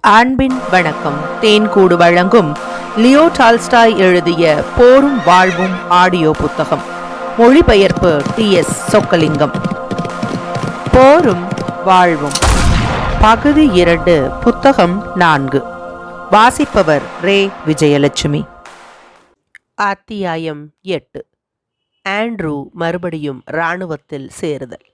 அன்பின் வணக்கம். தேன்கூடு வழங்கும் லியோ டால்ஸ்டாய் எழுதிய போரும் வாழ்வும் ஆடியோ புத்தகம். மொழிபெயர்ப்பு TS சொக்கலிங்கம். போரும் வாழ்வும் பகுதி 2, புத்தகம் 4. வாசிப்பவர் ரே விஜயலட்சுமி. அத்தியாயம் 8. ஆண்ட்ரூ மறுபடியும் இராணுவத்தில் சேருதல்.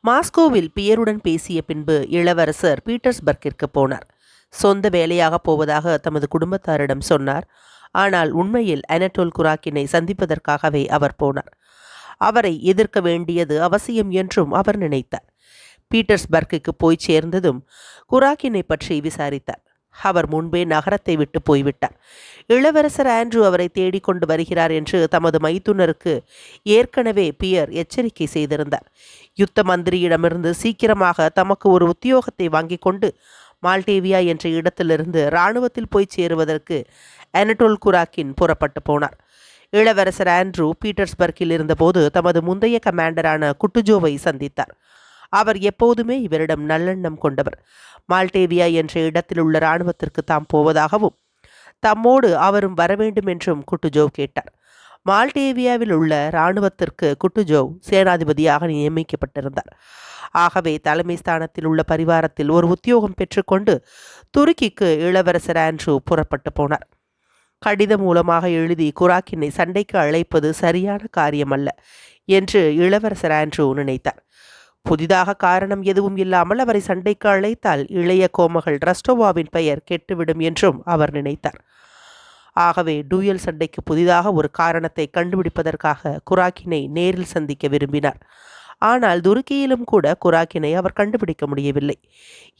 மாஸ்கோவில் பியருடன் பேசிய பின்பு இளவரசர் பீட்டர்ஸ்பர்க்கிற்கு போனார். சொந்த வேலையாக போவதாக தமது குடும்பத்தாரிடம் சொன்னார். ஆனால் உண்மையில் அனட்டோல் குராக்கினை சந்திப்பதற்காகவே அவர் போனார். அவரை எதிர்க்க வேண்டியது அவசியம் என்றும் அவர் நினைத்தார். பீட்டர்ஸ்பர்க்குக்கு போய் சேர்ந்ததும் குராக்கினை பற்றி விசாரித்தார். அவர் முன்பே நகரத்தை விட்டு போய்விட்டார். இளவரசர் ஆண்ட்ரூ அவரை தேடிக்கொண்டு வருகிறார் என்று தமது மைத்துனருக்கு ஏற்கனவே பியர் எச்சரிக்கை செய்திருந்தார். யுத்த மந்திரியிடமிருந்து சீக்கிரமாக தமக்கு ஒரு உத்தியோகத்தை வாங்கி கொண்டு மால்டேவியா என்ற இடத்திலிருந்து இராணுவத்தில் போய் சேருவதற்கு அனட்டோல் குராக்கின் புறப்பட்டு போனார். இளவரசர் ஆண்ட்ரூ பீட்டர்ஸ்பர்க்கில் இருந்தபோது தமது முந்தைய கமாண்டரான குட்டுஜோவை சந்தித்தார். அவர் எப்போதுமே இவரிடம் நல்லெண்ணம் கொண்டவர். மால்டேவியா என்ற இடத்தில் உள்ள இராணுவத்திற்கு தாம் போவதாகவும் தம்மோடு அவரும் வரவேண்டும் என்றும் குட்டுஜோவ் கேட்டார். மால்டேவியாவில் உள்ள இராணுவத்திற்கு குட்டுஜோவ் சேனாதிபதியாக நியமிக்கப்பட்டிருந்தார். ஆகவே தலைமை ஸ்தானத்தில் உள்ள பரிவாரத்தில் ஒரு உத்தியோகம் பெற்றுக்கொண்டு துருக்கிக்கு இளவரசர் ஆண்ட்ரூ புறப்பட்டு போனார். கடிதம் மூலமாக எழுதி குராக்கினை சண்டைக்கு அழைப்பது சரியான காரியமல்ல என்று இளவரசர் ஆண்ட்ரூ நினைத்தார். புதிதாக காரணம் எதுவும் இல்லாமல் அவரை சண்டைக்கு அழைத்தால் இளைய கோமகள் ரஸ்டோவாவின் பெயர் கெட்டுவிடும் என்றும் அவர் நினைத்தார். ஆகவே டூயல் சண்டைக்கு புதிதாக ஒரு காரணத்தை கண்டுபிடிப்பதற்காக குராக்கினை நேரில் சந்திக்க விரும்பினார். ஆனால் துருக்கியிலும் கூட குராக்கினை அவர் கண்டுபிடிக்க முடியவில்லை.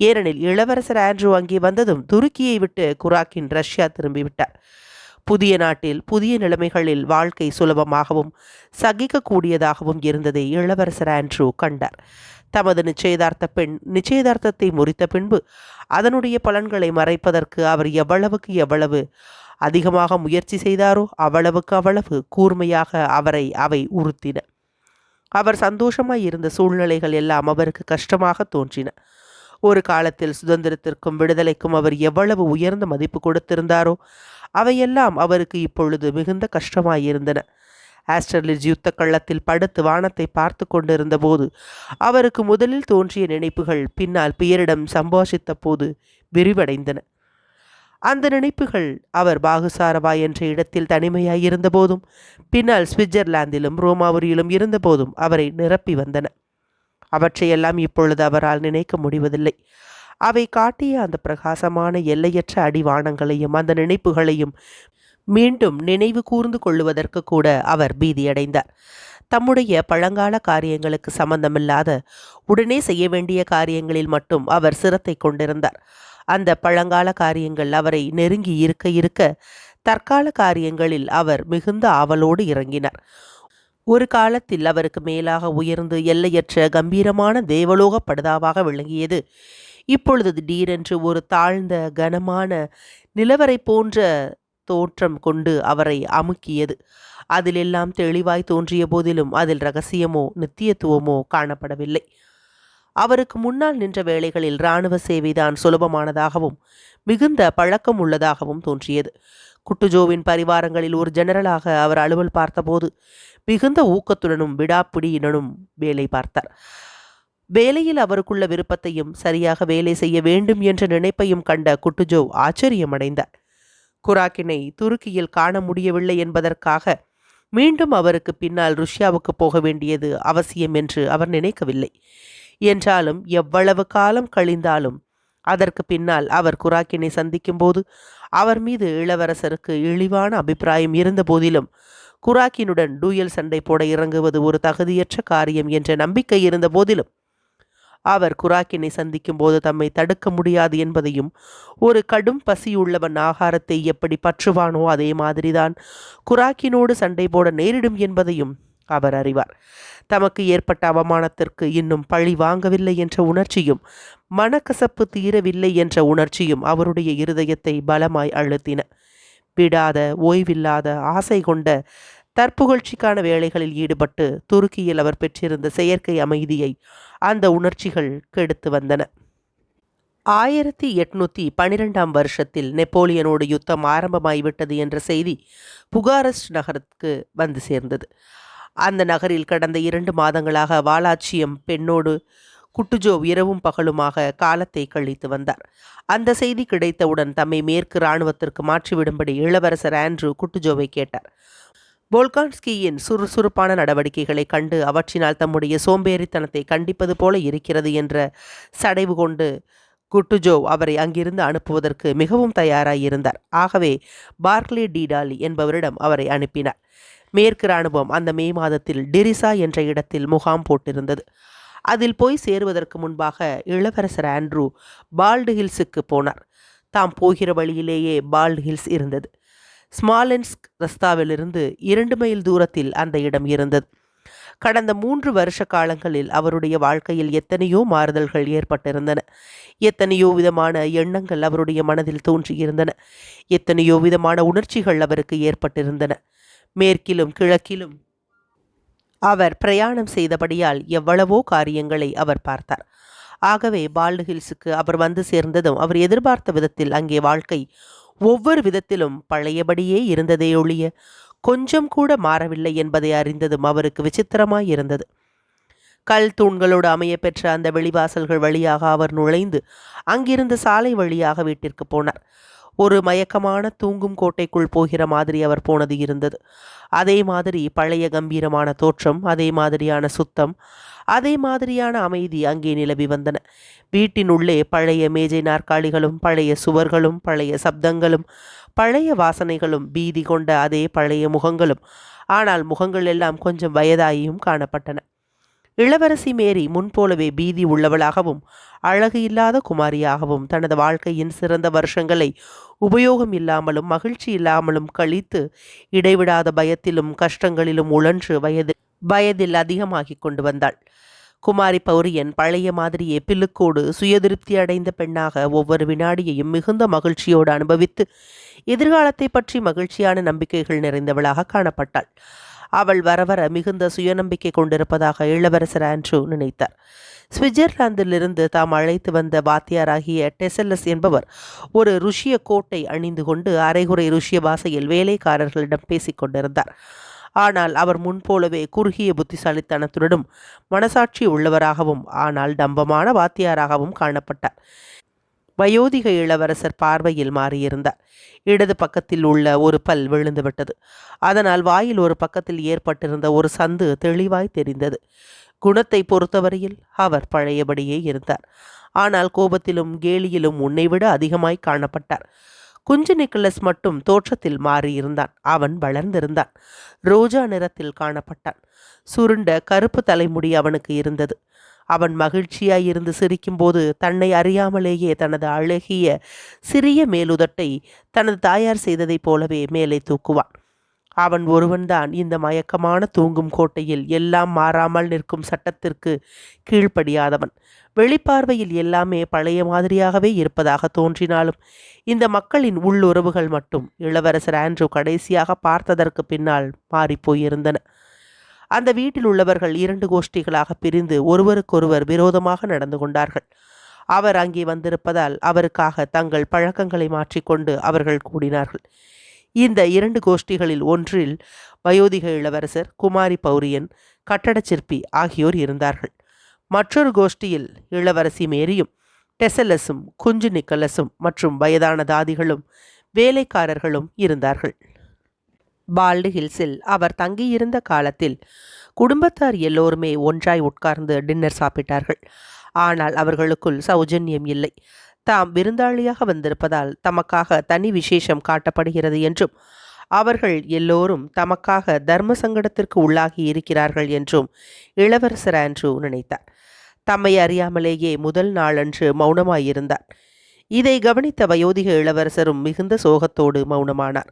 ஏனெனில் இளவரசர் ஆண்ட்ரூ அங்கே வந்ததும் துருக்கியை விட்டு குராக்கின் ரஷ்யா திரும்பிவிட்டார். புதிய நாட்டில் புதிய நிலைமைகளில் வாழ்க்கை சுலபமாகவும் சகிக்கக்கூடியதாகவும் இருந்ததை இளவரசர் ஆண்ட்ரூ கண்டார். தமது நிச்சயதார்த்த பெண் நிச்சயதார்த்தத்தை முறித்த பின்பு அதனுடைய பலன்களை மறைப்பதற்கு அவர் எவ்வளவு அதிகமாக முயற்சி செய்தாரோ அவ்வளவு கூர்மையாக அவரை அவை உறுத்தின. அவர் சந்தோஷமாய் இருந்த சூழ்நிலைகள் எல்லாம் அவருக்கு கஷ்டமாக தோன்றின. ஒரு காலத்தில் சுதந்திரத்திற்கும் விடுதலைக்கும் அவர் எவ்வளவு உயர்ந்த மதிப்பு கொடுத்திருந்தாரோ அவையெல்லாம் அவருக்கு இப்பொழுது மிகுந்த கஷ்டமாயிருந்தன. ஆஸ்டர்லிட்ஜ் யுத்த கள்ளத்தில் படுத்து வானத்தை பார்த்து கொண்டிருந்த போது அவருக்கு முதலில் தோன்றிய நினைப்புகள் பின்னால் பியரிடம் சம்பாஷித்த போது விரிவடைந்தன. அந்த நினைப்புகள் அவர் பாகுசாரவா என்ற இடத்தில் தனிமையாயிருந்த போதும் பின்னால் சுவிட்சர்லாந்திலும் ரோமாபுரியிலும் இருந்தபோதும் அவரை நிரப்பி வந்தன. அவற்றையெல்லாம் இப்பொழுது அவரால் நினைக்க முடிவதில்லை. அவை காட்டிய அந்த பிரகாசமான எல்லையற்ற அடிவானங்களையும் அந்த நினைப்புகளையும் மீண்டும் நினைவு கூர்ந்து கொள்ளுவதற்கு கூட அவர் பீதியடைந்தார். தம்முடைய பழங்கால காரியங்களுக்கு சம்பந்தமில்லாத உடனே செய்ய வேண்டிய காரியங்களில் மட்டும் அவர் சிரத்தை கொண்டிருந்தார். அந்த பழங்கால காரியங்கள் அவரை நெருங்கி இருக்க தற்கால காரியங்களில் அவர் மிகுந்த ஆவலோடு இறங்கினார். ஒரு காலத்தில் அவருக்கு மேலாக உயர்ந்து எல்லையற்ற கம்பீரமான தேவலோக படுதாவாக விளங்கியது இப்பொழுது திடீரென்று ஒரு தாழ்ந்த கனமான நிலவரை போன்ற தோற்றம் கொண்டு அவரை அமுக்கியது. அதிலெல்லாம் தெளிவாய் தோன்றிய போதிலும் அதில் இரகசியமோ நித்தியத்துவமோ காணப்படவில்லை. அவருக்கு முன்னால் நின்ற வேளைகளில் இராணுவ சேவைதான் சுலபமானதாகவும் மிகுந்த பழக்கம் உள்ளதாகவும் தோன்றியது. குட்டுஜோவின் பரிவாரங்களில் ஒரு ஜெனரலாக அவர் அலுவல் பார்த்தபோது மிகுந்த ஊக்கத்துடனும் விடாப்பிடியுடனும் வேலை பார்த்தார். வேலையில் அவருக்குள்ள விருப்பத்தையும் சரியாக வேலை செய்ய வேண்டும் என்ற நினைப்பையும் கண்ட குட்டுஜோவ் ஆச்சரியமடைந்தார். குராக்கினை துருக்கியில் காண முடியவில்லை என்பதற்காக மீண்டும் அவருக்கு பின்னால் ருஷ்யாவுக்கு போக வேண்டியது அவசியம் என்று அவர் நினைக்கவில்லை. என்றாலும் எவ்வளவு காலம் கழிந்தாலும் அதற்கு பின்னால் அவர் குராக்கினை சந்திக்கும் போது அவர் மீது இளவரசருக்கு இழிவான அபிப்பிராயம் இருந்த போதிலும் குராக்கினுடன் டூயல் சண்டை போட இறங்குவது ஒரு தகுதியற்ற காரியம் என்ற நம்பிக்கை இருந்த போதிலும் அவர் குராக்கினை சந்திக்கும் போது தம்மை தடுக்க முடியாது என்பதையும் ஒரு கடும் பசியுள்ளவன் ஆகாரத்தை எப்படி பற்றுவானோ அதே மாதிரிதான் குராக்கினோடு சண்டை போட நேரிடும் என்பதையும் அவர் அறிவார். தமக்கு ஏற்பட்ட அவமானத்திற்கு இன்னும் பழி வாங்கவில்லை என்ற உணர்ச்சியும் மனக்கசப்பு தீரவில்லை என்ற உணர்ச்சியும் அவருடைய இருதயத்தை பலமாய் அழுத்தின. விடாத ஓய்வில்லாத ஆசை கொண்ட தற்புகழ்ச்சிக்கான வேலைகளில் ஈடுபட்டு துருக்கியில் அவர் பெற்றிருந்த செயற்கை அமைதியை அந்த உணர்ச்சிகள் கெடுத்து வந்தன. 1812 வருஷத்தில் நெப்போலியனோடு யுத்தம் ஆரம்பமாகிவிட்டது என்ற செய்தி புகாரெஸ்ட் நகருக்கு வந்து சேர்ந்தது. அந்த நகரில் கடந்த 2 மாதங்களாக வாலாச்சியம் பெண்ணோடு குட்டுஜோவ் இரவும் பகலுமாக காலத்தை கழித்து வந்தார். அந்த செய்தி கிடைத்தவுடன் தம்மை மேற்கு இராணுவத்திற்கு மாற்றிவிடும்படி இளவரசர் ஆண்ட்ரூ குட்டுஜோவை கேட்டார். போல்கான்ஸ்கியின் சுறுசுறுப்பான நடவடிக்கைகளை கண்டு அவற்றினால் தம்முடைய சோம்பேறித்தனத்தை கண்டிப்பது போல இருக்கிறது என்ற சடைவு கொண்டு குட்டுஜோவ் அவரை அங்கிருந்து அனுப்புவதற்கு மிகவும் தயாராயிருந்தார். ஆகவே பார்க்லே டிடாலி என்பவரிடம் அவரை அனுப்பினார். மேற்கு இராணுவம் அந்த மே மாதத்தில் டிரிசா என்ற இடத்தில் முகாம் போட்டிருந்தது. அதில் போய் சேருவதற்கு முன்பாக இளவரசர் ஆண்ட்ரூ பால்டு ஹில்ஸுக்கு போனார். தாம் போகிற வழியிலேயே பால்டு ஹில்ஸ் இருந்தது. ஸ்மாலென்ஸ்க் ரஸ்தாவிலிருந்து 2 மைல் தூரத்தில் அந்த இடம் இருந்தது. கடந்த 3 வருஷ காலங்களில் அவருடைய வாழ்க்கையில் எத்தனையோ மாறுதல்கள் ஏற்பட்டிருந்தன. எத்தனையோ விதமான எண்ணங்கள் அவருடைய மனதில் தோன்றியிருந்தன. எத்தனையோ விதமான உணர்ச்சிகள் அவருக்கு ஏற்பட்டிருந்தன. மேற்கிலும் கிழக்கிலும் அவர் பிரயாணம் செய்தபடியால் எவ்வளவோ காரியங்களை அவர் பார்த்தார். ஆகவே பால்டு ஹில்ஸுக்கு அவர் வந்து சேர்ந்ததும் அவர் எதிர்பார்த்த விதத்தில் அங்கே வாழ்க்கை ஒவ்வொரு விதத்திலும் பழையபடியே இருந்ததே ஒழிய கொஞ்சம் கூட மாறவில்லை என்பதை அறிந்ததும் அவருக்கு விசித்திரமாய் இருந்தது. கல் தூண்களோடு அமைய பெற்ற அந்த வெளிவாசல்கள் வழியாக அவர் நுழைந்து அங்கிருந்த சாலை வழியாக வீட்டிற்கு போனார். ஒரு மயக்கமான தூங்கும் கோட்டைக்குள் போகிற மாதிரி அவர் போனது இருந்தது. அதே மாதிரி பழைய கம்பீரமான தோற்றம், அதே மாதிரியான சுத்தம், அதே மாதிரியான அமைதி அங்கே நிலவி வந்தன. வீட்டினுள்ளே பழைய மேஜை நாற்காலிகளும் பழைய சுவர்களும் பழைய சப்தங்களும் பழைய வாசனைகளும் பீதி கொண்ட அதே பழைய முகங்களும், ஆனால் முகங்கள் எல்லாம் கொஞ்சம் வயதாகியும் காணப்பட்டன. இளவரசி மேரி முன்போலவே பீதி உள்ளவளாகவும் அழகு இல்லாத குமாரியாகவும் தனது வாழ்க்கையின் சிறந்த வருஷங்களை உபயோகம் இல்லாமலும் மகிழ்ச்சி இல்லாமலும் கழித்து இடைவிடாத பயத்திலும் கஷ்டங்களிலும் உழன்று வயதில் அதிகமாகி கொண்டு வந்தாள். குமாரி பௌரியன் பழைய மாதிரியே பில்லுக்கோடு சுயதிருப்தி அடைந்த பெண்ணாக ஒவ்வொரு வினாடியையும் மிகுந்த மகிழ்ச்சியோடு அனுபவித்து எதிர்காலத்தை பற்றி மகிழ்ச்சியான நம்பிக்கைகள் நிறைந்தவளாக காணப்பட்டாள். அவள் வர வர மிகுந்த சுயநம்பிக்கை கொண்டிருப்பதாக இளவரசர் ஆண்ட்ரூ நினைத்தார். சுவிட்சர்லாந்திலிருந்து தாம் அழைத்து வந்த வாத்தியாராகிய டெசல்லஸ் என்பவர் ஒரு ருஷ்ய கோட்டை அணிந்து கொண்டு அரைகுறை ருஷ்ய பாஷையில் வேலைக்காரர்களிடம் பேசிக் கொண்டிருந்தார். ஆனால் அவர் முன்போலவே குறுகிய புத்திசாலித்தனத்துடனும் மனசாட்சி உள்ளவராகவும் ஆனால் டம்பமான வாத்தியாராகவும் காணப்பட்டார். வயோதிக இளவரசர் பார்வையில் மாறியிருந்தார். இடது பக்கத்தில் உள்ள ஒரு பல் விழுந்துவிட்டது. அதனால் வாயில் ஒரு பக்கத்தில் ஏற்பட்டிருந்த ஒரு சந்து தெளிவாய் தெரிந்தது. குணத்தை பொறுத்தவரையில் அவர் பழையபடியே இருந்தார். ஆனால் கோபத்திலும் கேலியிலும் முன்னைவிட அதிகமாய் காணப்பட்டார். குஞ்சு நிக்கலஸ் மட்டும் தோற்றத்தில் மாறியிருந்தான். அவன் வளர்ந்திருந்தான். ரோஜா நிறத்தில் காணப்பட்டான். சுருண்ட கருப்பு தலைமுடி அவனுக்கு இருந்தது. அவன் மகிழ்ச்சியாயிருந்து சிரிக்கும்போது தன்னை அறியாமலேயே தனது அழகிய சிறிய மேலுதட்டை தனது தாயார் செய்ததைப் போலவே மேலே தூக்குவான். அவன் ஒருவன்தான் இந்த மயக்கமான தூங்கும் கோட்டையில் எல்லாம் மாறாமல் நிற்கும் சட்டத்திற்கு கீழ்ப்படியாதவன். வெளிப்பார்வையில் எல்லாமே பழைய மாதிரியாகவே இருப்பதாக தோன்றினாலும் இந்த மக்களின் உள்ளுறவுகள் மட்டும் இளவரசர் ஆண்ட்ரூ கடைசியாக பார்த்ததற்கு பின்னால் மாறிப்போயிருந்தன. அந்த வீட்டில் உள்ளவர்கள் 2 கோஷ்டிகளாக பிரிந்து ஒருவருக்கொருவர் விரோதமாக நடந்து கொண்டார்கள். அவர் அங்கே வந்திருப்பதால் அவருக்காக தங்கள் பழக்கங்களை மாற்றிக்கொண்டு அவர்கள் கூடினார்கள். இந்த 2 கோஷ்டிகளில் ஒன்றில் வயோதிக இளவரசர், குமாரி பௌரியன், கட்டடச் சிற்பி ஆகியோர் இருந்தார்கள். மற்றொரு கோஷ்டியில் இளவரசி மேரியும் டெசல்லஸும் குஞ்சு நிக்கலஸும் மற்றும் வயதான தாதிகளும் வேலைக்காரர்களும் இருந்தார்கள். பால்டு ஹில்ஸில் அவர் தங்கியிருந்த காலத்தில் குடும்பத்தார் எல்லோருமே ஒன்றாய் உட்கார்ந்து டின்னர் சாப்பிட்டார்கள். ஆனால் அவர்களுக்குள் சௌஜன்யம் இல்லை. தாம் விருந்தாளியாக வந்திருப்பதால் தமக்காக தனி விசேஷம் காட்டப்படுகிறது என்றும் அவர்கள் எல்லோரும் தமக்காக தர்ம சங்கடத்திற்கு உள்ளாகி இருக்கிறார்கள் என்றும் இளவரசர் ஆண்ட்ரூ நினைத்தார். தம்மை அறியாமலேயே முதல் நாளன்று மௌனமாயிருந்தார். இதை கவனித்த வயோதிக இளவரசரும் மிகுந்த சோகத்தோடு மௌனமானார்.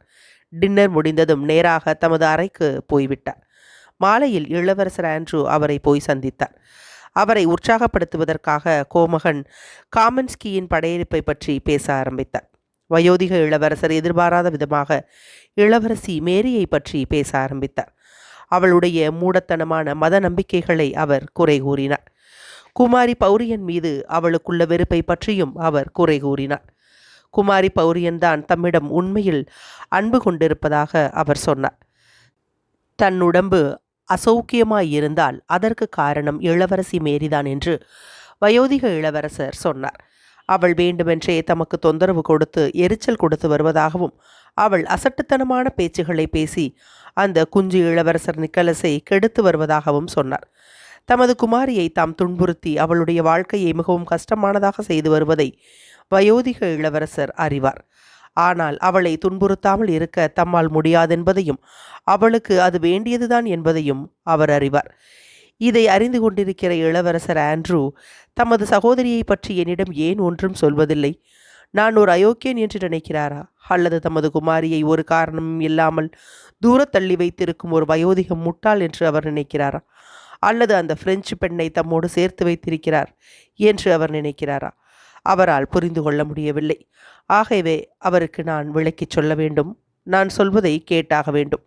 டின்னர் முடிந்ததும் நேராக தமது அறைக்கு போய்விட்டார். மாலையில் இளவரசர் ஆண்ட்ரூ அவரை போய் சந்தித்தார். அவரை உற்சாகப்படுத்துவதற்காக கோமகன் காமன்ஸ்கியின் படையெடுப்பை பற்றி பேச ஆரம்பித்தார். வயோதிக இளவரசர் எதிர்பாராத விதமாக இளவரசி மேரியை பற்றி பேச ஆரம்பித்தார். அவளுடைய மூடத்தனமான மத நம்பிக்கைகளை அவர் குறை கூறினார். குமாரி பௌரியன் மீது அவளுக்குள்ள வெறுப்பை பற்றியும் அவர் குறை கூறினார். குமாரி பௌரியன்தான் தம்மிடம் உண்மையில் அன்பு கொண்டிருப்பதாக அவர் சொன்னார். தன் உடம்பு அசௌக்கியமாயிருந்தால் அதற்கு காரணம் இளவரசி மேரிதான் என்று வயோதிக இளவரசர் சொன்னார். அவள் வேண்டுமென்றே தமக்கு தொந்தரவு கொடுத்து எரிச்சல் கொடுத்து வருவதாகவும் அவள் அசட்டுத்தனமான பேச்சுகளை பேசி அந்த குஞ்சு இளவரசர் நிக்கலஸை கெடுத்து வருவதாகவும் சொன்னார். தமது குமாரியை தாம் துன்புறுத்தி அவளுடைய வாழ்க்கையை மிகவும் கஷ்டமானதாக செய்து வருவதை வயோதிக இளவரசர் அறிவார். ஆனால் அவளை துன்புறுத்தாமல் இருக்க தம்மால் முடியாதென்பதையும் அவளுக்கு அது வேண்டியதுதான் என்பதையும் அவர் அறிவார். இதை அறிந்து கொண்டிருக்கிற இளவரசர் ஆண்ட்ரூ தமது சகோதரியை பற்றி என்னிடம் ஏன் ஒன்றும் சொல்வதில்லை? நான் ஒரு அயோக்கியன் என்று நினைக்கிறாரா? அல்லது தமது குமாரியை ஒரு காரணமும் இல்லாமல் தூரத்தள்ளி வைத்திருக்கும் ஒரு வயோதிக முட்டாள் என்று அவர் நினைக்கிறாரா? அல்லது அந்த பிரெஞ்சு பெண்ணை தம்மோடு சேர்த்து வைத்திருக்கிறார் என்று அவர் நினைக்கிறாரா? அவரால் புரிந்து கொள்ள முடியவில்லை. ஆகவே அவருக்கு நான் விளக்கிச் சொல்ல வேண்டும், நான் சொல்வதை கேட்டாக வேண்டும்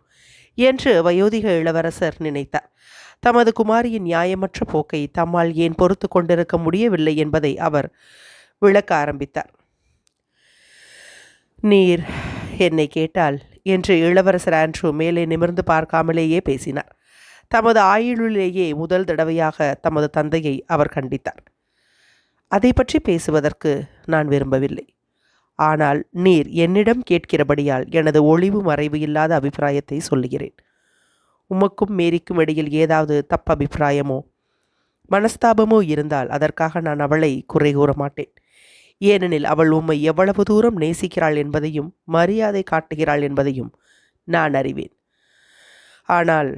என்று வயோதிக இளவரசர் நினைத்தார். தமது குமாரியின் நியாயமற்ற போக்கை தம்மால் ஏன் பொறுத்து கொண்டிருக்க முடியவில்லை என்பதை அவர் விளக்க ஆரம்பித்தார். நீர் என்னை கேட்டால் என்று இளவரசர் ஆண்ட்ரூ மேலே நிமிர்ந்து பார்க்காமலேயே பேசினார். தமது ஆயுளிலேயே முதல் தடவையாக தமது தந்தையை அவர் கண்டித்தார். அதை பற்றி பேசுவதற்கு நான் விரும்பவில்லை. ஆனால் நீர் என்னிடம் கேட்கிறபடியால் எனது ஒளிவு மறைவு இல்லாத அபிப்பிராயத்தை சொல்லுகிறேன். உமக்கும் மேரிக்கும் இடையில் ஏதாவது தப்பபிப்பிராயமோ மனஸ்தாபமோ இருந்தால் அதற்காக நான் அவளை குறை கூற மாட்டேன். ஏனெனில் அவள் உம்மை எவ்வளவு தூரம் நேசிக்கிறாள் என்பதையும் மரியாதை காட்டுகிறாள் என்பதையும் நான் அறிவேன். ஆனால்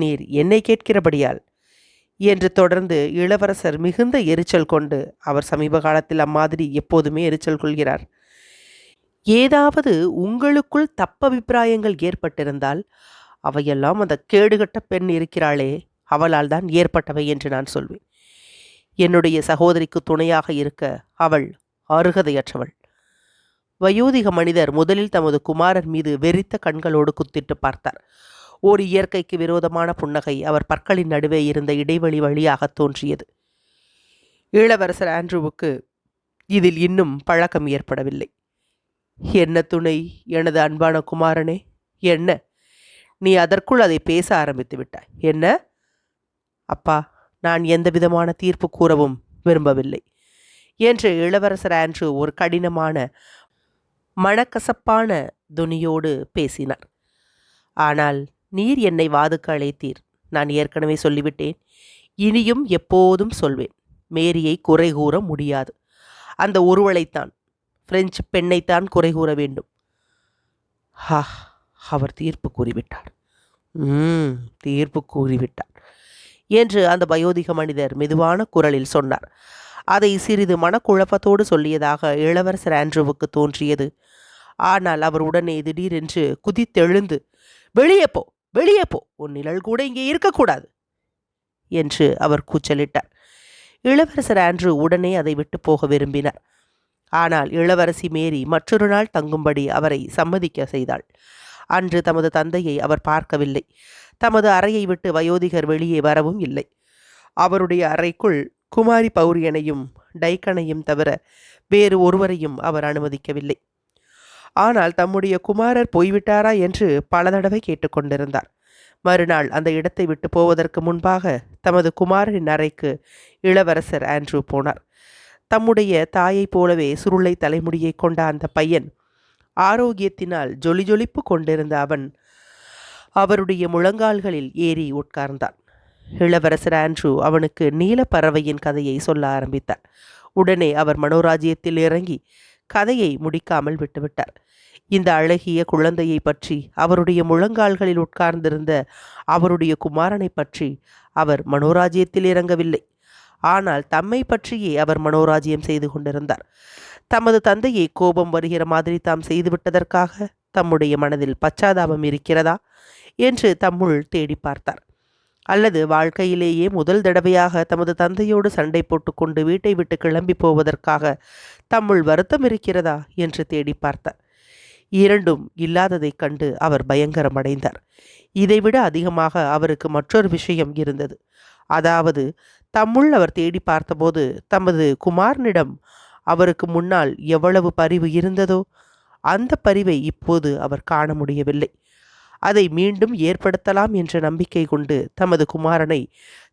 நீர் என்னை கேட்கிறபடியால் என்று தொடர்ந்து இளவரசர் மிகுந்த எரிச்சல் கொண்டு, அவர் சமீப காலத்தில் அம்மாதிரி எப்போதுமே எரிச்சல் கொள்கிறார், ஏதாவது உங்களுக்குள் தப்பபிப்பிராயங்கள் ஏற்பட்டிருந்தால் அவையெல்லாம் அந்த கேடுகட்ட பெண் இருக்கிறாளே அவளால் தான் ஏற்பட்டவை என்று நான் சொல்வேன். என்னுடைய சகோதரிக்கு துணையாக இருக்க அவள் அருகதையற்றவள். வயோதிக மனிதர் முதலில் தமது குமாரர் மீது வெறித்த கண்களோடு குத்திட்டு பார்த்தார். ஒரு இயற்கைக்கு விரோதமான புன்னகை அவர் பற்களின் நடுவே இருந்த இடைவெளி வழியாக தோன்றியது. இளவரசர் ஆண்ட்ரூவுக்கு இதில் இன்னும் பழக்கம் ஏற்படவில்லை. என்ன துணை எனது அன்பான குமாரனே, என்ன நீ அதற்குள் அதை பேச ஆரம்பித்து விட்டாய்? என்ன? அப்பா, நான் எந்த விதமான தீர்ப்பு கூறவும் விரும்பவில்லை என்று இளவரசர் ஆண்ட்ரூ ஒரு கடினமான மனக்கசப்பான துணியோடு பேசினார். ஆனால் நீர் என்னை வாதுக்கு அழைத்தீர். நான் ஏற்கனவே சொல்லிவிட்டேன், இனியும் எப்போதும் சொல்வேன். மேரியை குறை கூற முடியாது. அந்த ஒருவளைத்தான், பிரெஞ்சு பெண்ணைத்தான் குறை கூற வேண்டும். அவர் தீர்ப்பு கூறிவிட்டார். தீர்ப்பு கூறிவிட்டார் என்று அந்த வயோதிக மனிதர் மெதுவான குரலில் சொன்னார். அதை சிறிது மனக்குழப்பத்தோடு சொல்லியதாக இளவரசர் ஆண்ட்ரூவுக்கு தோன்றியது. ஆனால் அவர் உடனே திடீரென்று குதித்தெழுந்து, வெளியே போ, வெளியே போ, உன் நிழல் கூட இங்கே இருக்கக்கூடாது என்று அவர் கூச்சலிட்டார். இளவரசர் ஆண்ட்ரூ உடனே அதை விட்டு போக விரும்பினார். ஆனால் இளவரசி மேரி மற்றொரு நாள் தங்கும்படி அவரை சம்மதிக்க செய்தாள். அன்று தமது தந்தையை அவர் பார்க்கவில்லை. தமது அறையை விட்டு வயோதிகர் வெளியே வரவும் இல்லை. அவருடைய அறைக்குள் குமாரி பௌரியனையும் டைக்கனையும் தவிர வேறு ஒருவரையும் அவர் அனுமதிக்கவில்லை. ஆனால் தம்முடைய குமாரர் போய்விட்டாரா என்று பல தடவை கேட்டுக்கொண்டிருந்தார். மறுநாள் அந்த இடத்தை விட்டு போவதற்கு முன்பாக தமது குமாரனின் அறைக்கு இளவரசர் ஆண்ட்ரூ போனார். தம்முடைய தாயைப் போலவே சுருளை தலைமுடியை கொண்ட அந்த பையன், ஆரோக்கியத்தினால் ஜொலிஜொலிப்பு கொண்டிருந்த அவன் அவருடைய முழங்கால்களில் ஏறி உட்கார்ந்தான். இளவரசர் ஆண்ட்ரூ அவனுக்கு நீலப்பறவையின் கதையை சொல்ல ஆரம்பித்தார். உடனே அவர் மனோராஜ்யத்தில் இறங்கி கதையை முடிக்காமல் விட்டுவிட்டார். இந்த அழகிய குழந்தையை பற்றி, அவருடைய முழங்கால்களில் உட்கார்ந்திருந்த அவருடைய குமாரனை பற்றி அவர் மனோராஜ்யத்தில் இறங்கவில்லை. ஆனால் தம்மை பற்றியே அவர் மனோராஜ்யம் செய்து கொண்டிருந்தார். தமது தந்தையை கோபம் வருகிற மாதிரி தாம் செய்துவிட்டதற்காக தம்முடைய மனதில் பச்சாதாபம் இருக்கிறதா என்று தம்முள் தேடி பார்த்தார். அல்லது வாழ்க்கையிலேயே முதல் தடவையாக தமது தந்தையோடு சண்டை போட்டுக்கொண்டு வீட்டை விட்டு கிளம்பி போவதற்காக தம்முள் வருத்தம் இருக்கிறதா என்று தேடி பார்த்தார். இரண்டும் இல்லாததைக் கண்டு அவர் பயங்கரமடைந்தார். இதைவிட அதிகமாக அவருக்கு மற்றொரு விஷயம் இருந்தது. அதாவது தம்முள் அவர் தேடி பார்த்தபோது தமது குமாரனிடம் அவருக்கு முன்னால் எவ்வளவு பரிவு இருந்ததோ அந்த பரிவை இப்போது அவர் காண முடியவில்லை. அதை மீண்டும் ஏற்படுத்தலாம் என்ற நம்பிக்கை கொண்டு தமது குமாரனை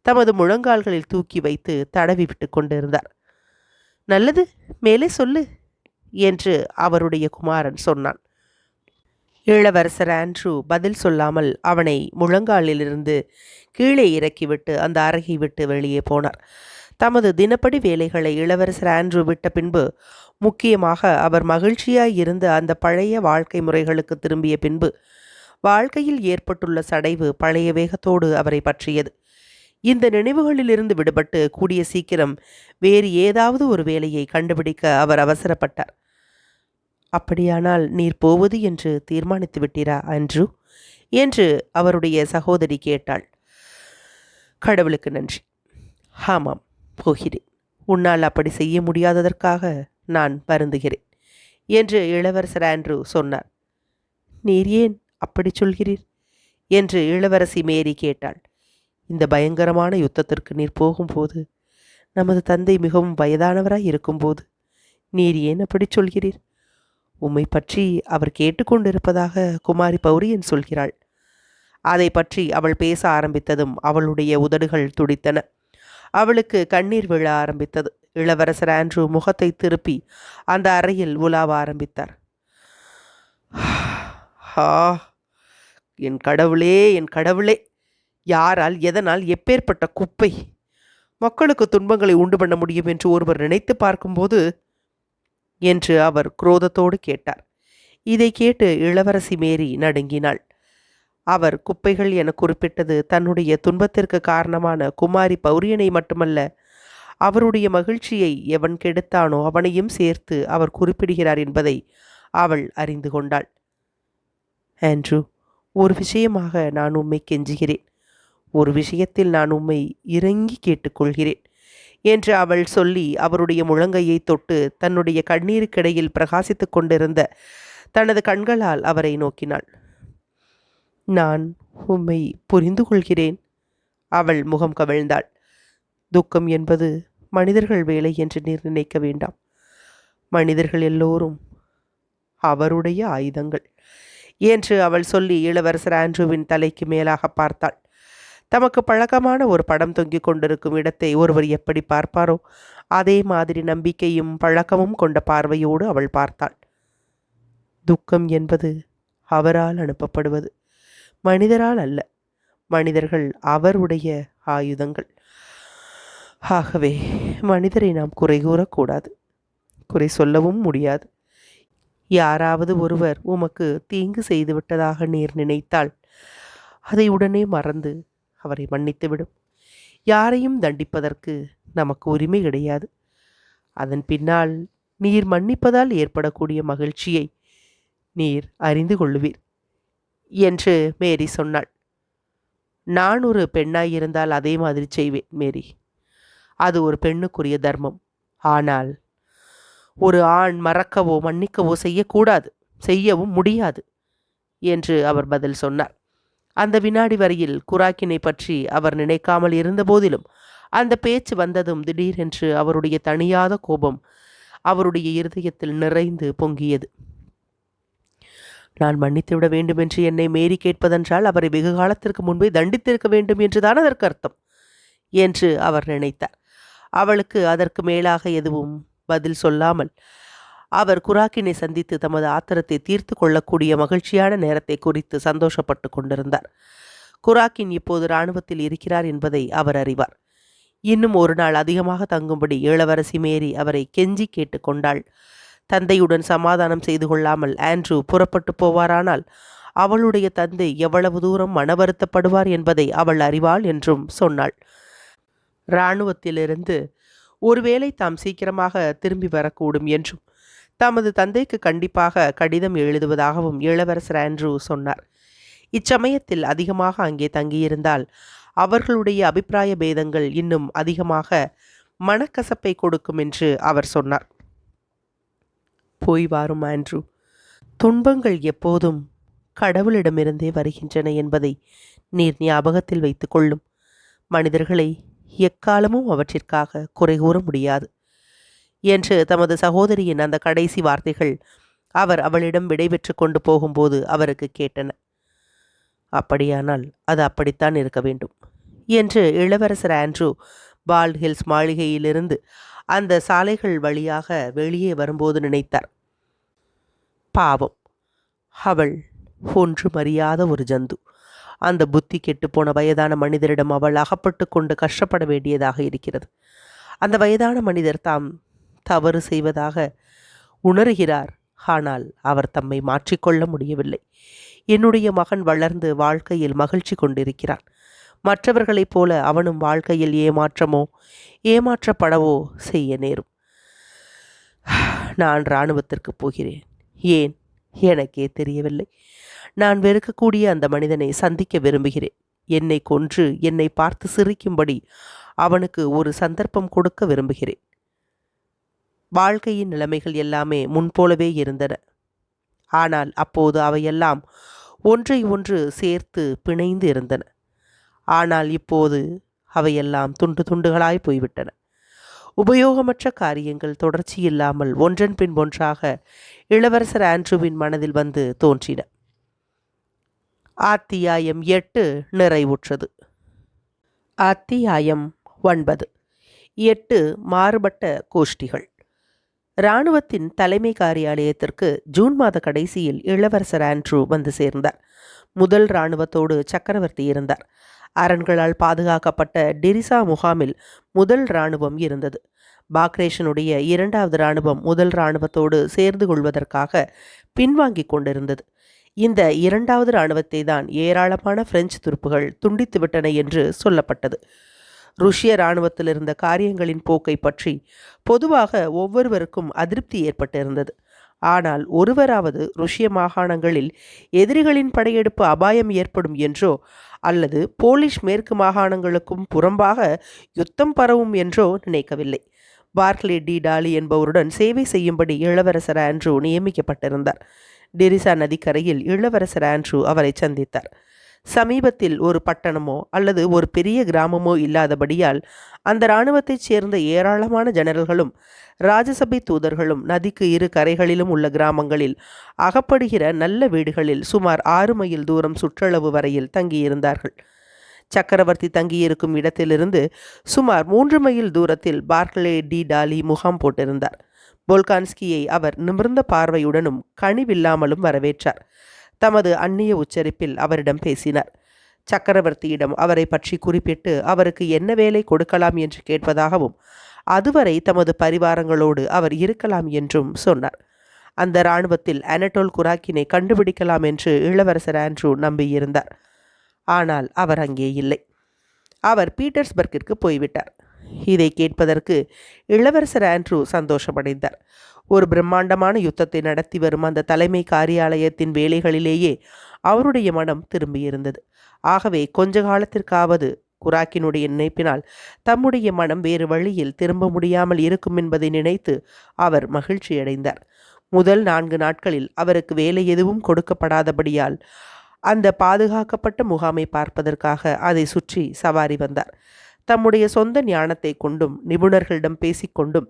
தமது முழங்கால்களில் தூக்கி வைத்து தடவி விட்டு கொண்டிருந்தார். நல்லது, மேலே சொல்லு என்று அவருடைய குமாரன் சொன்னான். இளவரசர் ஆண்ட்ரூ பதில் சொல்லாமல் அவனை முழங்காலிலிருந்து கீழே இறக்கிவிட்டு அந்த அறையை விட்டு வெளியே போனார். தமது தினப்படி வேலைகளை இளவரசர் ஆண்ட்ரூ விட்ட பின்பு, முக்கியமாக அவர் மகிழ்ச்சியாய் இருந்த அந்த பழைய வாழ்க்கை முறைகளுக்கு திரும்பிய பின்பு, வாழ்க்கையில் ஏற்பட்டுள்ள சடைவு பழைய வேகத்தோடு அவரை பற்றியது. இந்த நினைவுகளிலிருந்து விடுபட்டு கூடிய சீக்கிரம் வேறு ஏதாவது ஒரு வேலையை கண்டுபிடிக்க அவர் அவசரப்பட்டார். அப்படியானால் நீர் போவது என்று தீர்மானித்து விட்டீரா ஆண்ட்ரூ என்று அவருடைய சகோதரி கேட்டாள். கடவுளுக்கு நன்றி, ஆமாம், போகிறேன். உன்னால் அப்படி செய்ய முடியாததற்காக நான் வருந்துகிறேன் என்று இளவரசர் ஆண்ட்ரூ சொன்னார். நீர் ஏன் அப்படி சொல்கிறீர் என்று இளவரசி மேரி கேட்டாள். இந்த பயங்கரமான யுத்தத்திற்கு நீர் போகும்போது, நமது தந்தை மிகவும் வயதானவராய் இருக்கும்போது நீர் ஏன் அப்படி சொல்கிறீர்? உம்மை பற்றி அவர் கேட்டுக்கொண்டிருப்பதாக குமாரி பௌரியன் சொல்கிறாள். அதை பற்றி அவள் பேச ஆரம்பித்ததும் அவளுடைய உதடுகள் துடித்தன. அவளுக்கு கண்ணீர் விழ ஆரம்பித்தது. இளவரசர் ஆண்ட்ரூ முகத்தை திருப்பி அந்த அறையில் உலாவ ஆரம்பித்தார். என் கடவுளே, என் கடவுளே, யாரால், எதனால், எப்பேற்பட்ட குப்பை! மக்களுக்கு துன்பங்களை உண்டு பண்ண முடியும் என்று ஒருவர் நினைத்து பார்க்கும்போது என்று அவர் குரோதத்தோடு கேட்டார். இதை கேட்டு இளவரசி மேரி நடுங்கினாள். அவர் குப்பைகள் என குறிப்பிட்டது தன்னுடைய துன்பத்திற்கு காரணமான குமாரி பௌரியனை மட்டுமல்ல, அவருடைய மகிழ்ச்சியை எவன் கெடுத்தானோ அவனையும் சேர்த்து அவர் குறிப்பிடுகிறார் என்பதை அவள் அறிந்து கொண்டாள். ஆண்ட்ரூ, ஒரு விஷயமாக நான் உம்மை கெஞ்சுகிறேன். ஒரு விஷயத்தில் நான் உம்மை இறங்கி கேட்டுக்கொள்கிறேன் என்று அவள் சொல்லி அவருடைய முழங்கையை தொட்டு தன்னுடைய கண்ணீருக்கிடையில் பிரகாசித்து கொண்டிருந்த தனது கண்களால் அவரை நோக்கினாள். நான் உம்மை புரிந்து கொள்கிறேன். அவள் முகம் கவிழ்ந்தாள். துக்கம் என்பது மனிதர்கள் வேலை என்று நீர் நினைக்க வேண்டாம். மனிதர்கள் எல்லோரும் அவருடைய ஆயுதங்கள் என்று அவள் சொல்லி இளவரசர் ஆண்ட்ரூவின் தலைக்கு மேலாக பார்த்தாள். தமக்கு பழக்கமான ஒரு படம் தொங்கிக் கொண்டிருக்கும் இடத்தை ஒருவர் எப்படி பார்ப்பாரோ அதே மாதிரி நம்பிக்கையும் பழக்கமும் கொண்ட பார்வையோடு அவள் பார்த்தாள். துக்கம் என்பது அவரால் அனுப்பப்படுவது, மனிதரால் அல்ல. மனிதர்கள் அவருடைய ஆயுதங்கள். ஆகவே மனிதரை நாம் குறை கூறக்கூடாது, குறை சொல்லவும் முடியாது. யாராவது ஒருவர் உமக்கு தீங்கு செய்துவிட்டதாக நீர் நினைத்தால் அதை உடனே மறந்து அவரை மன்னித்துவிடும். யாரையும் தண்டிப்பதற்கு நமக்கு உரிமை கிடையாது. அதன் பின்னால் நீர் மன்னிப்பதால் ஏற்படக்கூடிய மகிழ்ச்சியை நீர் அறிந்து கொள்ளுவீர் என்று மேரி சொன்னாள். நான் ஒரு பெண்ணாயிருந்தால் அதே மாதிரி செய்வேன் மேரி. அது ஒரு பெண்ணுக்குரிய தர்மம். ஆனால் ஒரு ஆண் மறக்கவோ மன்னிக்கவோ செய்யக்கூடாது, செய்யவும் முடியாது என்று அவர் பதில் சொன்னார். அந்த வினாடி வரையில் குராக்கினை பற்றி அவர் நினைக்காமல் இருந்த போதிலும் அந்த பேச்சு வந்ததும் திடீரென்று அவருடைய தணியாத கோபம் அவருடைய இருதயத்தில் நிறைந்து பொங்கியது. நான் மன்னித்துவிட வேண்டும் என்று என்னை மேரி கேட்பதென்றால் அவரை வெகு காலத்திற்கு முன்பே தண்டித்திருக்க வேண்டும் என்றுதான் அதற்கு அர்த்தம் என்று அவர் நினைத்தார். அவளுக்கு அதற்கு மேலாக எதுவும் பதில் சொல்லாமல் அவர் குராக்கினை சந்தித்து தமது ஆத்திரத்தை தீர்த்து கொள்ளக்கூடிய மகிழ்ச்சியான நேரத்தை குறித்து சந்தோஷப்பட்டு கொண்டிருந்தார். குராக்கின் இப்போது இராணுவத்தில் இருக்கிறார் என்பதை அவர் அறிவார். இன்னும் ஒரு நாள் அதிகமாக தங்கும்படி இளவரசி மேரி அவரை கெஞ்சி கேட்டுக்கொண்டாள். தந்தையுடன் சமாதானம் செய்து கொள்ளாமல் ஆண்ட்ரூ புறப்பட்டு போவாரானால் அவளுடைய தந்தை எவ்வளவு தூரம் மன வருத்தப்படுவார் என்பதை அவள் அறிவாள் என்றும் சொன்னாள். இராணுவத்திலிருந்து ஒருவேளை தாம் சீக்கிரமாக திரும்பி வரக்கூடும் என்றும் தமது தந்தைக்கு கண்டிப்பாக கடிதம் எழுதுவதாகவும் இளவரசர் ஆண்ட்ரூ சொன்னார். இச்சமயத்தில் அதிகமாக அங்கே தங்கியிருந்தால் அவர்களுடைய அபிப்பிராய பேதங்கள் இன்னும் அதிகமாக மனக்கசப்பை கொடுக்கும் என்று அவர் சொன்னார். போய் வாரும் ஆண்ட்ரூ. துன்பங்கள் எப்போதும் கடவுளிடமிருந்தே வருகின்றன என்பதை நீர் ஞாபகத்தில் வைத்து கொள்ளும். மனிதர்களை எக்காலமும் அவற்றிற்காக குறை கூற முடியாது என்று தமது சகோதரியின் அந்த கடைசி வார்த்தைகள் அவர் அவளிடம் விடைபெற்று கொண்டு போகும்போது அவருக்கு கேட்டன. அப்படியானால் அது அப்படித்தான் இருக்க வேண்டும் என்று இளவரசர் ஆண்ட்ரூ பால்ட் ஹில்ஸ் மாளிகையிலிருந்து அந்த சாலைகள் வழியாக வெளியே வரும்போது நினைத்தார். பாவம், அவள் ஒன்றும் அறியாத ஒரு ஜந்து. அந்த புத்தி கெட்டுப்போன வயதான மனிதரிடம் அவள் அகப்பட்டு கொண்டு கஷ்டப்பட வேண்டியதாக இருக்கிறது. அந்த வயதான மனிதர் தாம் தவறு செய்வதாக உணர்கிறார். ஆனால் அவர் தம்மை மாற்றிக்கொள்ள முடியவில்லை. என்னுடைய மகன் வளர்ந்து வாழ்க்கையில் மகிழ்ச்சி கொண்டிருக்கிறான். மற்றவர்களைப் போல அவனும் வாழ்க்கையில் ஏமாற்றப்படவோ செய்ய நேரும். நான் இராணுவத்திற்கு போகிறேன். ஏன் எனக்கே தெரியவில்லை. நான் வெறுக்கக்கூடிய அந்த மனிதனை சந்திக்க விரும்புகிறேன். என்னை கொன்று என்னை பார்த்து சிரிக்கும்படி அவனுக்கு ஒரு சந்தர்ப்பம் கொடுக்க விரும்புகிறேன். வாழ்க்கையின் நிலைமைகள் எல்லாமே முன்போலவே இருந்தன. ஆனால் அப்போது அவையெல்லாம் ஒன்றை ஒன்று சேர்த்து பிணைந்து இருந்தன. ஆனால் இப்போது அவையெல்லாம் துண்டு துண்டுகளாய் போய்விட்டன. உபயோகமற்ற காரியங்கள் தொடர்ச்சியில்லாமல் ஒன்றன் பின் ஒன்றாக இளவரசர் ஆண்ட்ரூவின் மனதில் வந்து தோன்றின. அத்தியாயம் 8 நிறைவுற்றது. அத்தியாயம் 9. 8 மாறுபட்ட கோஷ்டிகள். இராணுவத்தின் தலைமை காரியாலயத்திற்கு ஜூன் மாத கடைசியில் இளவரசர் ஆண்ட்ரூ வந்து சேர்ந்தார். முதல் இராணுவத்தோடு சக்கரவர்த்தி இருந்தார். அரண்களால் பாதுகாக்கப்பட்ட டிரிசா முகாமில் முதல் இராணுவம் இருந்தது. பாக்ரேஷனுடைய இரண்டாவது இராணுவம் முதல் இராணுவத்தோடு சேர்ந்து கொள்வதற்காக பின்வாங்கிக் கொண்டிருந்தது. இந்த இரண்டாவது இராணுவத்தை தான் ஏராளமான பிரெஞ்சு துருப்புகள் துண்டித்துவிட்டன என்று சொல்லப்பட்டது. ருஷ்ய இராணுவத்தில் இருந்த காரியங்களின் போக்கை பற்றி பொதுவாக ஒவ்வொருவருக்கும் அதிருப்தி ஏற்பட்டிருந்தது. ஆனால் ஒருவராவது ருஷ்ய மாகாணங்களில் எதிரிகளின் படையெடுப்பு அபாயம் ஏற்படும் என்றோ அல்லது போலிஷ் மேற்கு மாகாணங்களுக்கும் புறம்பாக யுத்தம் பரவும் என்றோ நினைக்கவில்லை. பார்க்லே டி டாலி என்பவருடன் சேவை செய்யும்படி இளவரசர் ஆண்ட்ரூ நியமிக்கப்பட்டிருந்தார். டிரிசா நதிக்கரையில் இளவரசர் ஆண்ட்ரூ அவரை சந்தித்தார். சமீபத்தில் ஒரு பட்டணமோ அல்லது ஒரு பெரிய கிராமமோ இல்லாதபடியால் அந்த இராணுவத்தைச் சேர்ந்த ஏராளமான ஜெனரல்களும் ராஜசபை தூதர்களும் நதிக்கு இரு கரைகளிலும் உள்ள கிராமங்களில் அகப்படுகிற நல்ல வீடுகளில் சுமார் 6 மைல் தூரம் சுற்றளவு வரையில் தங்கியிருந்தார்கள். சக்கரவர்த்தி தங்கியிருக்கும் இடத்திலிருந்து சுமார் 3 மைல் தூரத்தில் பார்க்லே டி டாலி முகாம் போட்டிருந்தார். போல்கான்ஸ்கியை அவர் நிமிர்ந்த பார்வையுடனும் கனிவில்லாமலும் வரவேற்றார். தமது அந்நிய உச்சரிப்பில் அவரிடம் பேசினார். சக்கரவர்த்தியிடம் அவரை பற்றி குறிப்பிட்டு அவருக்கு என்ன வேலை கொடுக்கலாம் என்று கேட்பதாகவும் அதுவரை தமது பரிவாரங்களோடு அவர் இருக்கலாம் என்றும் சொன்னார். அந்த இராணுவத்தில் அனட்டோல் குராக்கினை கண்டுபிடிக்கலாம் என்று இளவரசர் ஆண்ட்ரூ நம்பியிருந்தார். ஆனால் அவர் அங்கே இல்லை. அவர் பீட்டர்ஸ்பர்க்கிற்கு போய்விட்டார். இதை கேட்பதற்கு இளவரசர் ஆண்ட்ரூ சந்தோஷமடைந்தார். ஒரு பிரம்மாண்டமான யுத்தத்தை நடத்தி வரும் அந்த தலைமை காரியாலயத்தின் வேலைகளிலேயே அவருடைய மனம் திரும்பியிருந்தது. ஆகவே கொஞ்ச காலத்திற்காவது குராக்கினுடைய நினைப்பினால் தம்முடைய மனம் வேறு வழியில் திரும்ப முடியாமல் இருக்கும் என்பதை நினைத்து அவர் மகிழ்ச்சியடைந்தார். முதல் 4 நாட்களில் அவருக்கு வேலை எதுவும் கொடுக்கப்படாதபடியால் அந்த பாதுகாக்கப்பட்ட முகாமை பார்ப்பதற்காக அதை சுற்றி சவாரி வந்தார். தம்முடைய சொந்த ஞானத்தை கொண்டும் நிபுணர்களிடம் பேசிக்கொண்டும்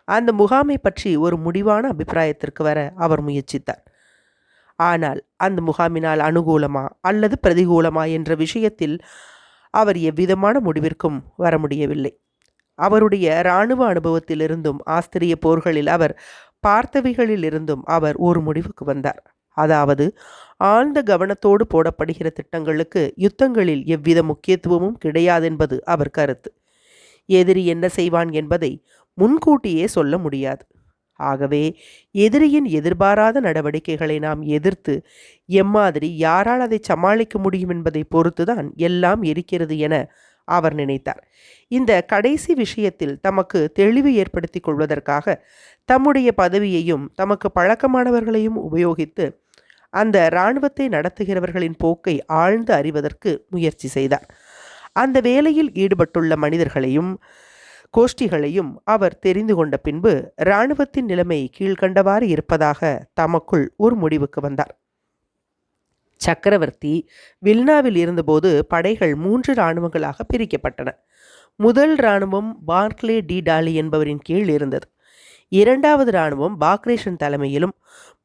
அந்த முகாமை பற்றி ஒரு முடிவான அபிப்பிராயத்திற்கு வர அவர் முயற்சித்தார். ஆனால் அந்த முகாமினால் அனுகூலமா அல்லது பிரதிகூலமா என்ற விஷயத்தில் அவர் எவ்விதமான முடிவிற்கும் வர முடியவில்லை. அவருடைய இராணுவ அனுபவத்திலிருந்தும் ஆஸ்திரிய போர்களில் அவர் பார்த்தவைகளிலிருந்தும் அவர் ஒரு முடிவுக்கு வந்தார். அதாவது ஆழ்ந்த கவனத்தோடு போடப்படுகிற திட்டங்களுக்கு யுத்தங்களில் எவ்வித முக்கியத்துவமும் கிடையாதென்பது அவர் கருத்து. எதிரி என்ன செய்வான் என்பதை முன்கூட்டியே சொல்ல முடியாது. ஆகவே எதிரியின் எதிர்பாராத நடவடிக்கைகளை நாம் எதிர்த்து எம்மாதிரி யாரால் அதை சமாளிக்க முடியும் என்பதை பொறுத்துதான் எல்லாம் இருக்கிறது என அவர் நினைத்தார். இந்த கடைசி விஷயத்தில் தமக்கு தெளிவு ஏற்படுத்திக் கொள்வதற்காக தம்முடைய பதவியையும் தமக்கு பழக்கமானவர்களையும் உபயோகித்து அந்த இராணுவத்தை நடத்துகிறவர்களின் போக்கை ஆழ்ந்து அறிவதற்கு முயற்சி செய்தார். அந்த வேலையில் ஈடுபட்டுள்ள மனிதர்களையும் கோஷ்டிகளையும் அவர் தெரிந்து கொண்ட பின்பு இராணுவத்தின் நிலைமை கீழ்கண்டவாறு இருப்பதாக தமக்குள் ஒரு முடிவுக்கு வந்தார். சக்கரவர்த்தி வில்னாவில் இருந்தபோது படைகள் 3 இராணுவங்களாக பிரிக்கப்பட்டன. முதல் இராணுவம் பார்க்லே டி டாலி என்பவரின் கீழ் இருந்தது. இரண்டாவது இராணுவம் பாக்ரேஷன் தலைமையிலும்,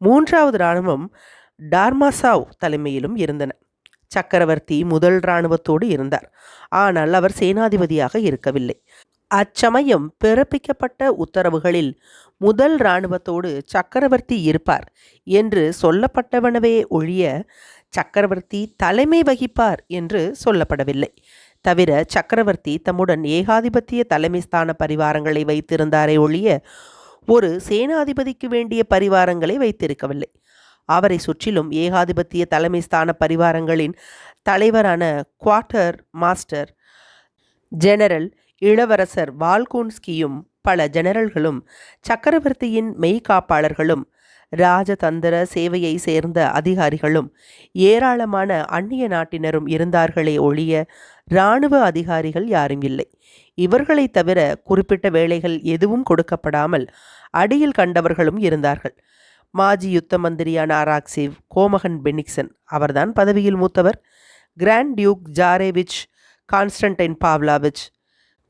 மூன்றாவது இராணுவம் டார்மாசாவ் தலைமையிலும் இருந்தன. சக்கரவர்த்தி முதல் இராணுவத்தோடு இருந்தார். ஆனால் அவர் சேனாதிபதியாக இருக்கவில்லை. அச்சமயம் பிறப்பிக்கப்பட்ட உத்தரவுகளில் முதல் இராணுவத்தோடு சக்கரவர்த்தி இருப்பார் என்று சொல்லப்பட்டவனவே ஒழிய சக்கரவர்த்தி தலைமை வகிப்பார் என்று சொல்லப்படவில்லை. தவிர சக்கரவர்த்தி தம்முடன் ஏகாதிபத்திய தலைமை ஸ்தான பரிவாரங்களை வைத்திருந்தாரே ஒழிய ஒரு சேனாதிபதிக்கு வேண்டிய பரிவாரங்களை வைத்திருக்கவில்லை. அவரை சுற்றிலும் ஏகாதிபத்திய தலைமை ஸ்தான பரிவாரங்களின் தலைவரான குவார்ட்டர் மாஸ்டர் ஜெனரல் இளவரசர் வால்கோன்ஸ்கியும் பல ஜெனரல்களும் சக்கரவர்த்தியின் மெய்காப்பாளர்களும் ராஜதந்திர சேவையை சேர்ந்த அதிகாரிகளும் ஏராளமான அந்நிய நாட்டினரும் இருந்தார்களே ஒழிய இராணுவ அதிகாரிகள் யாரும் இல்லை. இவர்களை தவிர குறிப்பிட்ட வேலைகள் எதுவும் கொடுக்கப்படாமல் அடியில் கண்டவர்களும் இருந்தார்கள். மாஜி யுத்த மந்திரியான அராக்சிவ் கோமகன் பெனிக்சன், அவர்தான் பதவியில் மூத்தவர். கிராண்ட் டியூக் ஜாரேவிச் கான்ஸ்டன்டைன் பாவ்லாவிச்,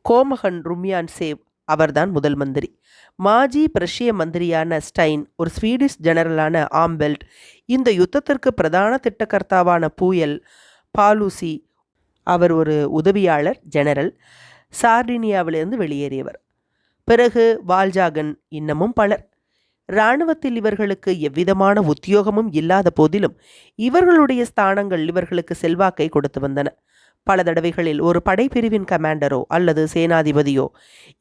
கோமகன் ருமியான்சேவ், அவர்தான் முதல் மந்திரி. மாஜி பிரஷ்ய மந்திரியான ஸ்டைன், ஒரு ஸ்வீடிஷ் ஜெனரலான ஆம்பெல்ட், இந்த யுத்தத்திற்கு பிரதான திட்டக்கர்த்தாவான பூயல் பாலூசி, அவர் ஒரு உதவியாளர் ஜெனரல், சார்டினியாவிலிருந்து வெளியேறியவர். பிறகு வால்ஜாகன், இன்னமும் பலர். இராணுவத்தில் இவர்களுக்கு எவ்விதமான உத்தியோகமும் இல்லாத போதிலும் இவர்களுடைய ஸ்தானங்கள் இவர்களுக்கு செல்வாக்கை கொடுத்து வந்தன. பல தடவைகளில் ஒரு படைப்பிரிவின் கமாண்டரோ அல்லது சேனாதிபதியோ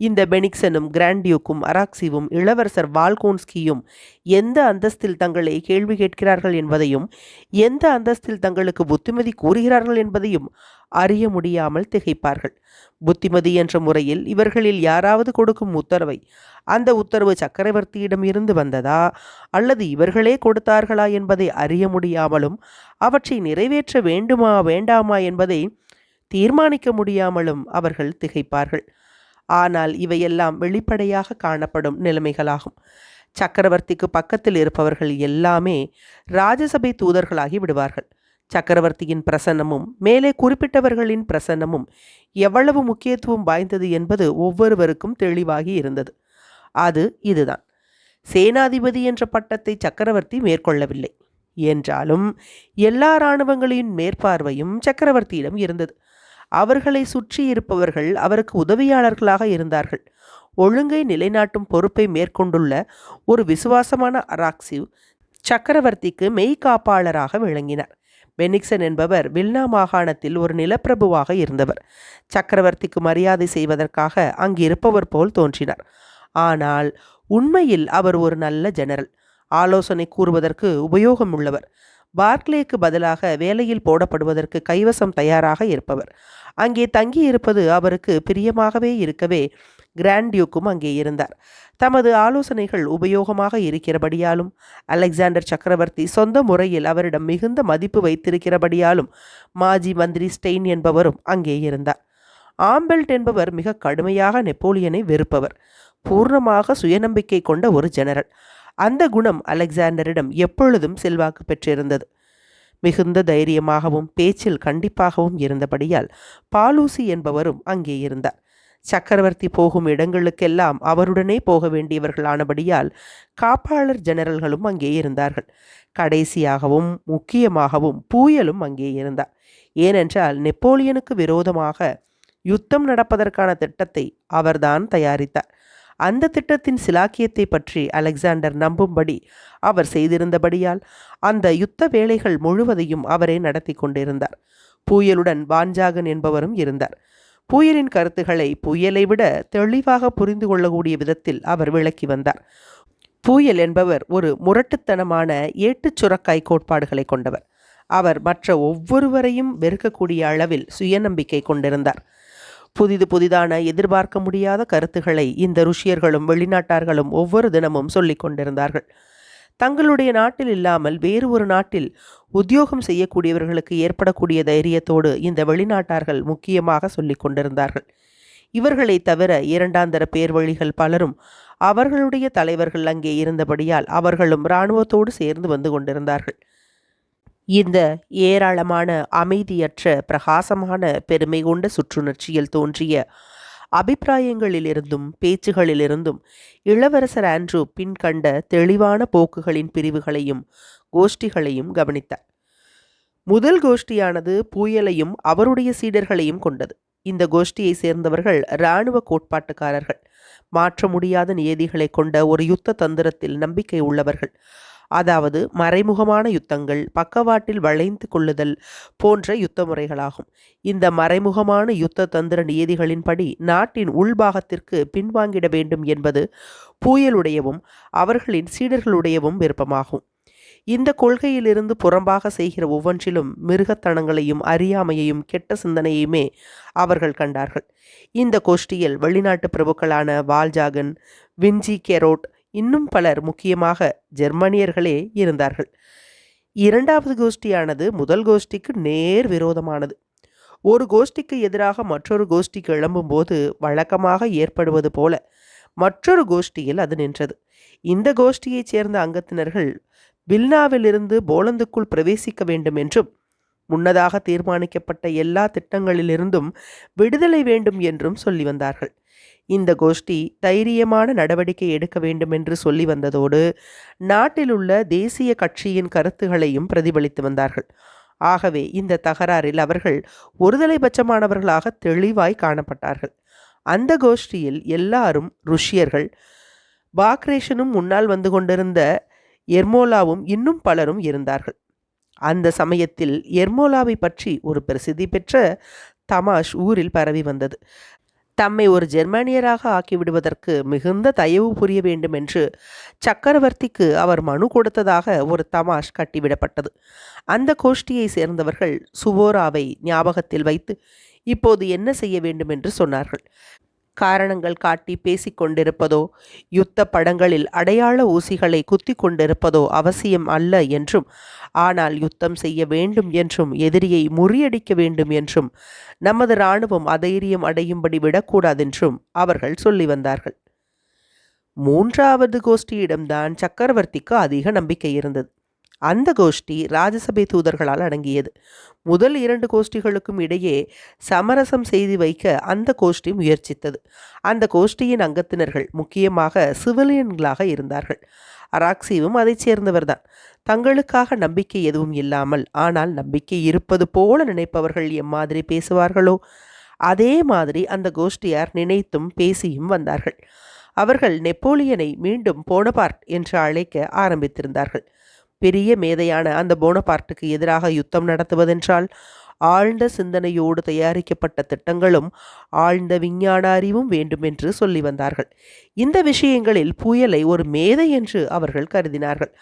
இந்த பெனிக்சனும் கிராண்டியூக்கும் அராக்சிவும் இளவரசர் வால்கோன்ஸ்கியும் எந்த அந்தஸ்தில் தங்களை கேள்வி கேட்கிறார்கள் என்பதையும் எந்த அந்தஸ்தில் தங்களுக்கு புத்திமதி கூறுகிறார்கள் என்பதையும் அறிய முடியாமல் திகைப்பார்கள். புத்திமதி என்ற முறையில் இவர்களில் யாராவது கொடுக்கும் உத்தரவை அந்த உத்தரவு சக்கரவர்த்தியிடம் இருந்து வந்ததா அல்லது இவர்களே கொடுத்தார்களா என்பதை அறிய முடியாமலும் அவற்றை நிறைவேற்ற வேண்டுமா வேண்டாமா என்பதை தீர்மானிக்க முடியாமலும் அவர்கள் திகைப்பார்கள். ஆனால் இவையெல்லாம் வெளிப்படையாக காணப்படும் நிலைமைகளாகும். சக்கரவர்த்திக்கு பக்கத்தில் இருப்பவர்கள் எல்லாமே ராஜசபை தூதர்களாகி விடுவார்கள். சக்கரவர்த்தியின் பிரசன்னமும் மேலே குறிப்பிட்டவர்களின் பிரசன்னமும் எவ்வளவு முக்கியத்துவம் வாய்ந்தது என்பது ஒவ்வொருவருக்கும் தெளிவாகி இருந்தது. அது இதுதான். சேனாதிபதி என்ற பட்டத்தை சக்கரவர்த்தி மேற்கொள்ளவில்லை என்றாலும் எல்லா இராணுவங்களின் மேற்பார்வையும் சக்கரவர்த்தியிடம் இருந்தது. அவர்களை சுற்றி இருப்பவர்கள் அவருக்கு உதவியாளர்களாக இருந்தார்கள். ஒழுங்கை நிலைநாட்டும் பொறுப்பை மேற்கொண்டுள்ள ஒரு விசுவாசமான அராக்சிவ் சக்கரவர்த்திக்கு மெய்காப்பாளராக விளங்கினார். பெனிக்சன் என்பவர் வில்னா மாகாணத்தில் ஒரு நிலப்பிரபுவாக இருந்தவர். சக்கரவர்த்திக்கு மரியாதை செய்வதற்காக அங்கு இருப்பவர் போல் தோன்றினார். ஆனால் உண்மையில் அவர் ஒரு நல்ல ஜெனரல், ஆலோசனை கூறுவதற்கு உபயோகம் உள்ளவர், பார்க்லேக்கு பதிலாக வேலையில் போடப்படுவதற்கு கைவசம் தயாராக இருப்பவர். அங்கே தங்கி இருப்பது அவருக்கு பிரியமாகவே இருக்கவே கிராண்ட் டியூக்கும் அங்கே இருந்தார். தமது ஆலோசனைகள் உபயோகமாக இருக்கிறபடியாலும் அலெக்சாண்டர் சக்கரவர்த்தி சொந்த முறையில் அவரிடம் மிகுந்த மதிப்பு வைத்திருக்கிறபடியாலும் மாஜி மந்திரி ஸ்டெயின் என்பவரும் அங்கே இருந்தார். ஆம்பெல்ட் என்பவர் மிக கடுமையாக நெப்போலியனை வெறுப்பவர், பூர்ணமாக சுயநம்பிக்கை கொண்ட ஒரு ஜெனரல். அந்த குணம் அலெக்சாண்டரிடம் எப்பொழுதும் செல்வாக்கு பெற்றிருந்தது. மிகுந்த தைரியமாகவும் பேச்சில் கண்டிப்பாகவும் இருந்தபடியால் பாலூசி என்பவரும் அங்கே இருந்தார். சக்கரவர்த்தி போகும் இடங்களுக்கெல்லாம் அவருடனே போக வேண்டியவர்களானபடியால் காப்பாளர் ஜெனரல்களும் அங்கே இருந்தார்கள். கடைசியாகவும் முக்கியமாகவும் பூயலும் அங்கே இருந்தார். ஏனென்றால் நெப்போலியனுக்கு விரோதமாக யுத்தம் நடப்பதற்கான திட்டத்தை அவர்தான் தயாரித்தார். அந்த திட்டத்தின் சிலாக்கியத்தை பற்றி அலெக்சாண்டர் நம்பும்படி அவர் செய்திருந்தபடியால் அந்த யுத்த வேலைகள் முழுவதையும் அவரே நடத்தி கொண்டிருந்தார். பூயலுடன் வான்ஜாகன் என்பவரும் இருந்தார். பூயலின் கருத்துக்களை பூயலை விட தெளிவாக புரிந்து கொள்ளக்கூடிய விதத்தில் அவர் விளக்கி வந்தார். பூயல் என்பவர் ஒரு முரட்டுத்தனமான ஏட்டுச் சுரக்காய் கோட்பாடுகளை கொண்டவர். அவர் மற்ற ஒவ்வொருவரையும் வெறுக்கக்கூடிய அளவில் சுயநம்பிக்கை கொண்டிருந்தார். புதிதான எதிர்பார்க்க முடியாத கருத்துக்களை இந்த ருஷ்யர்களும் வெளிநாட்டார்களும் ஒவ்வொரு தினமும் சொல்லிக் கொண்டிருந்தார்கள். தங்களுடைய நாட்டில் இல்லாமல் வேறு ஒரு நாட்டில் உத்தியோகம் செய்யக்கூடியவர்களுக்கு ஏற்படக்கூடிய தைரியத்தோடு இந்த வெளிநாட்டார்கள் முக்கியமாக சொல்லிக் கொண்டிருந்தார்கள். இவர்களை தவிர இரண்டாந்தர பேர்வழிகள் பலரும் அவர்களுடைய தலைவர்கள் அங்கே இருந்தபடியால் அவர்களும் இராணுவத்தோடு சேர்ந்து வந்து கொண்டிருந்தார்கள். இந்த ஏராளமான அமைதியற்ற பிரகாசமான பெருமை கொண்ட சுற்றுணர்ச்சியில் தோன்றிய அபிப்பிராயங்களிலிருந்தும் பேச்சுகளிலிருந்தும் இளவரசர் ஆண்ட்ரூ பின்கண்ட தெளிவான போக்குகளின் பிரிவுகளையும் கோஷ்டிகளையும் கவனித்தார். முதல் கோஷ்டியானது பூயலையும் அவருடைய சீடர்களையும் கொண்டது. இந்த கோஷ்டியை சேர்ந்தவர்கள் இராணுவ கோட்பாட்டுக்காரர்கள், மாற்ற முடியாத நியதிகளை கொண்ட ஒரு யுத்த தந்திரத்தில் நம்பிக்கை உள்ளவர்கள். அதாவது மறைமுகமான யுத்தங்கள், பக்கவாட்டில் வளைந்து கொள்ளுதல் போன்ற யுத்த முறைகளாகும். இந்த மறைமுகமான யுத்த தந்திர நியதிகளின்படி நாட்டின் உள்பாகத்திற்கு பின்வாங்கிட வேண்டும் என்பது பூயலுடையவும் அவர்களின் சீடர்களுடையவும் விருப்பமாகும். இந்த கொள்கையிலிருந்து புறம்பாக செய்கிற ஒவ்வொன்றிலும் மிருகத்தனங்களையும் அறியாமையையும் கெட்ட சிந்தனையுமே அவர்கள் கண்டார்கள். இந்த கோஷ்டியில் வெளிநாட்டு பிரபுக்களான வால்ஜாகன், வின்ஜி கெரோட், இன்னும் பலர், முக்கியமாக ஜெர்மனியர்களே இருந்தார்கள். இரண்டாவது கோஷ்டியானது முதல் கோஷ்டிக்கு நேர் விரோதமானது. ஒரு கோஷ்டிக்கு எதிராக மற்றொரு கோஷ்டிக்கு எழும்பும்போது வழக்கமாக ஏற்படுவது போல மற்றொரு கோஷ்டியில் அது நின்றது. இந்த கோஷ்டியைச் சேர்ந்த அங்கத்தினர்கள் வில்னாவிலிருந்து போலந்துக்குள் பிரவேசிக்க வேண்டும் என்றும் முன்னதாக தீர்மானிக்கப்பட்ட எல்லா திட்டங்களிலிருந்தும் விடுதலை வேண்டும் என்றும் சொல்லி வந்தார்கள். இந்த கோஷ்டி தைரியமான நடவடிக்கை எடுக்க வேண்டும் என்று சொல்லி வந்ததோடு நாட்டிலுள்ள தேசிய கட்சியின் கருத்துகளையும் பிரதிபலித்து வந்தார்கள். ஆகவே இந்த தகராறில் அவர்கள் ஒருதலை பட்சமானவர்களாக தெளிவாய் காணப்பட்டார்கள். அந்த கோஷ்டியில் எல்லாரும் ருஷ்யர்கள். பாக்ரேஷனும் முன்னால் வந்து கொண்டிருந்த எர்மோலாவும் இன்னும் பலரும் இருந்தார்கள். அந்த சமயத்தில் எர்மோலாவை பற்றி ஒரு பிரசித்தி பெற்ற தமாஷ் ஊரில் பரவி வந்தது. தம்மை ஒரு ஜெர்மானியராக ஆக்கிவிடுவதற்கு மிகுந்த தயவு புரிய வேண்டும் என்று சக்கரவர்த்திக்கு அவர் மனு கொடுத்ததாக ஒரு தமாஷ் கட்டிவிடப்பட்டது. அந்த கோஷ்டியை சேர்ந்தவர்கள் சுவோராவை ஞாபகத்தில் வைத்து இப்போது என்ன செய்ய வேண்டும் என்று சொன்னார்கள். காரணங்கள் காட்டி பேசிக்கொண்டிருப்பதோ யுத்த படங்களில் அடையாள ஊசிகளை குத்தி கொண்டிருப்பதோ அவசியம் அல்ல என்றும், ஆனால் யுத்தம் செய்ய வேண்டும் என்றும் எதிரியை முறியடிக்க வேண்டும் என்றும் நமது இராணுவம் அதைரியம் அடையும்படி விடக்கூடாதென்றும் அவர்கள் சொல்லி வந்தார்கள். மூன்றாவது கோஷ்டியிடம்தான் சக்கரவர்த்திக்கு அதிக நம்பிக்கை இருந்தது. அந்த கோஷ்டி ராஜசபை தூதர்களால் அடங்கியது. முதல் இரண்டு கோஷ்டிகளுக்கும் இடையே சமரசம் செய்து வைக்க அந்த கோஷ்டி முயற்சித்தது. அந்த கோஷ்டியின் அங்கத்தினர்கள் முக்கியமாக சிவிலியன்களாக இருந்தார்கள். அராக்சிவும் அதைச் சேர்ந்தவர்தான். தங்களுக்காக நம்பிக்கை எதுவும் இல்லாமல், ஆனால் நம்பிக்கை இருப்பது போல நினைப்பவர்கள் எம்மாதிரி பேசுவார்களோ அதே மாதிரி அந்த கோஷ்டியார் நினைத்தும் பேசியும் வந்தார்கள். அவர்கள் நெப்போலியனை மீண்டும் போனபார்ட் என்று அழைக்க ஆரம்பித்திருந்தார்கள். பெரிய மேதையான அந்த போனபார்ட்டுக்கு எதிராக யுத்தம் நடத்துவதென்றால் ஆழ்ந்த சிந்தனையோடு தயாரிக்கப்பட்ட திட்டங்களும் ஆழ்ந்த விஞ்ஞான அறிவும் வேண்டும் என்று சொல்லி வந்தார்கள். இந்த விஷயங்களில் புயலை ஒரு மேதை என்று அவர்கள் கருதினார்கள்.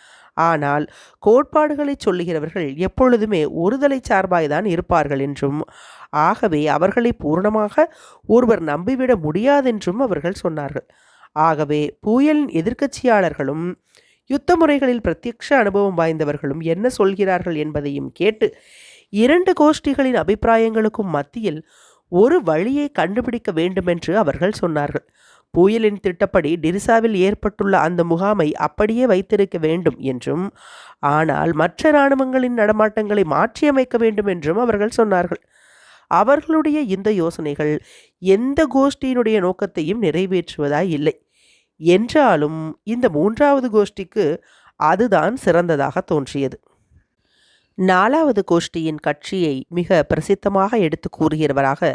ஆனால் கோட்பாடுகளை சொல்லுகிறவர்கள் எப்பொழுதுமே ஒருதலை சார்பாய்தான் இருப்பார்கள் என்றும், ஆகவே அவர்களை பூர்ணமாக ஒருவர் நம்பிவிட முடியாதென்றும் அவர்கள் சொன்னார்கள். ஆகவே புயலின் எதிர்க்கட்சியாளர்களும் யுத்த முறைகளில் பிரத்யக்ஷ அனுபவம் வாய்ந்தவர்களும் என்ன சொல்கிறார்கள் என்பதையும் கேட்டு இரண்டு கோஷ்டிகளின் அபிப்பிராயங்களுக்கும் மத்தியில் ஒரு வழியை கண்டுபிடிக்க வேண்டுமென்று அவர்கள் சொன்னார்கள். புயலின் திட்டப்படி டிரிசாவில் ஏற்பட்டுள்ள அந்த முகாமை அப்படியே வைத்திருக்க வேண்டும் என்றும், ஆனால் மற்ற இராணுவங்களின் நடமாட்டங்களை மாற்றியமைக்க வேண்டும் என்றும் அவர்கள் சொன்னார்கள். அவர்களுடைய இந்த யோசனைகள் எந்த கோஷ்டியினுடைய நோக்கத்தையும் நிறைவேற்றுவதாய் இல்லை. என்றாலும் இந்த மூன்றாவது கோஷ்டிக்கு அதுதான் சிறந்ததாக தோன்றியது. நாலாவது கோஷ்டியின் கட்சியை மிக பிரசித்தமாக எடுத்து கூறுகிறவராக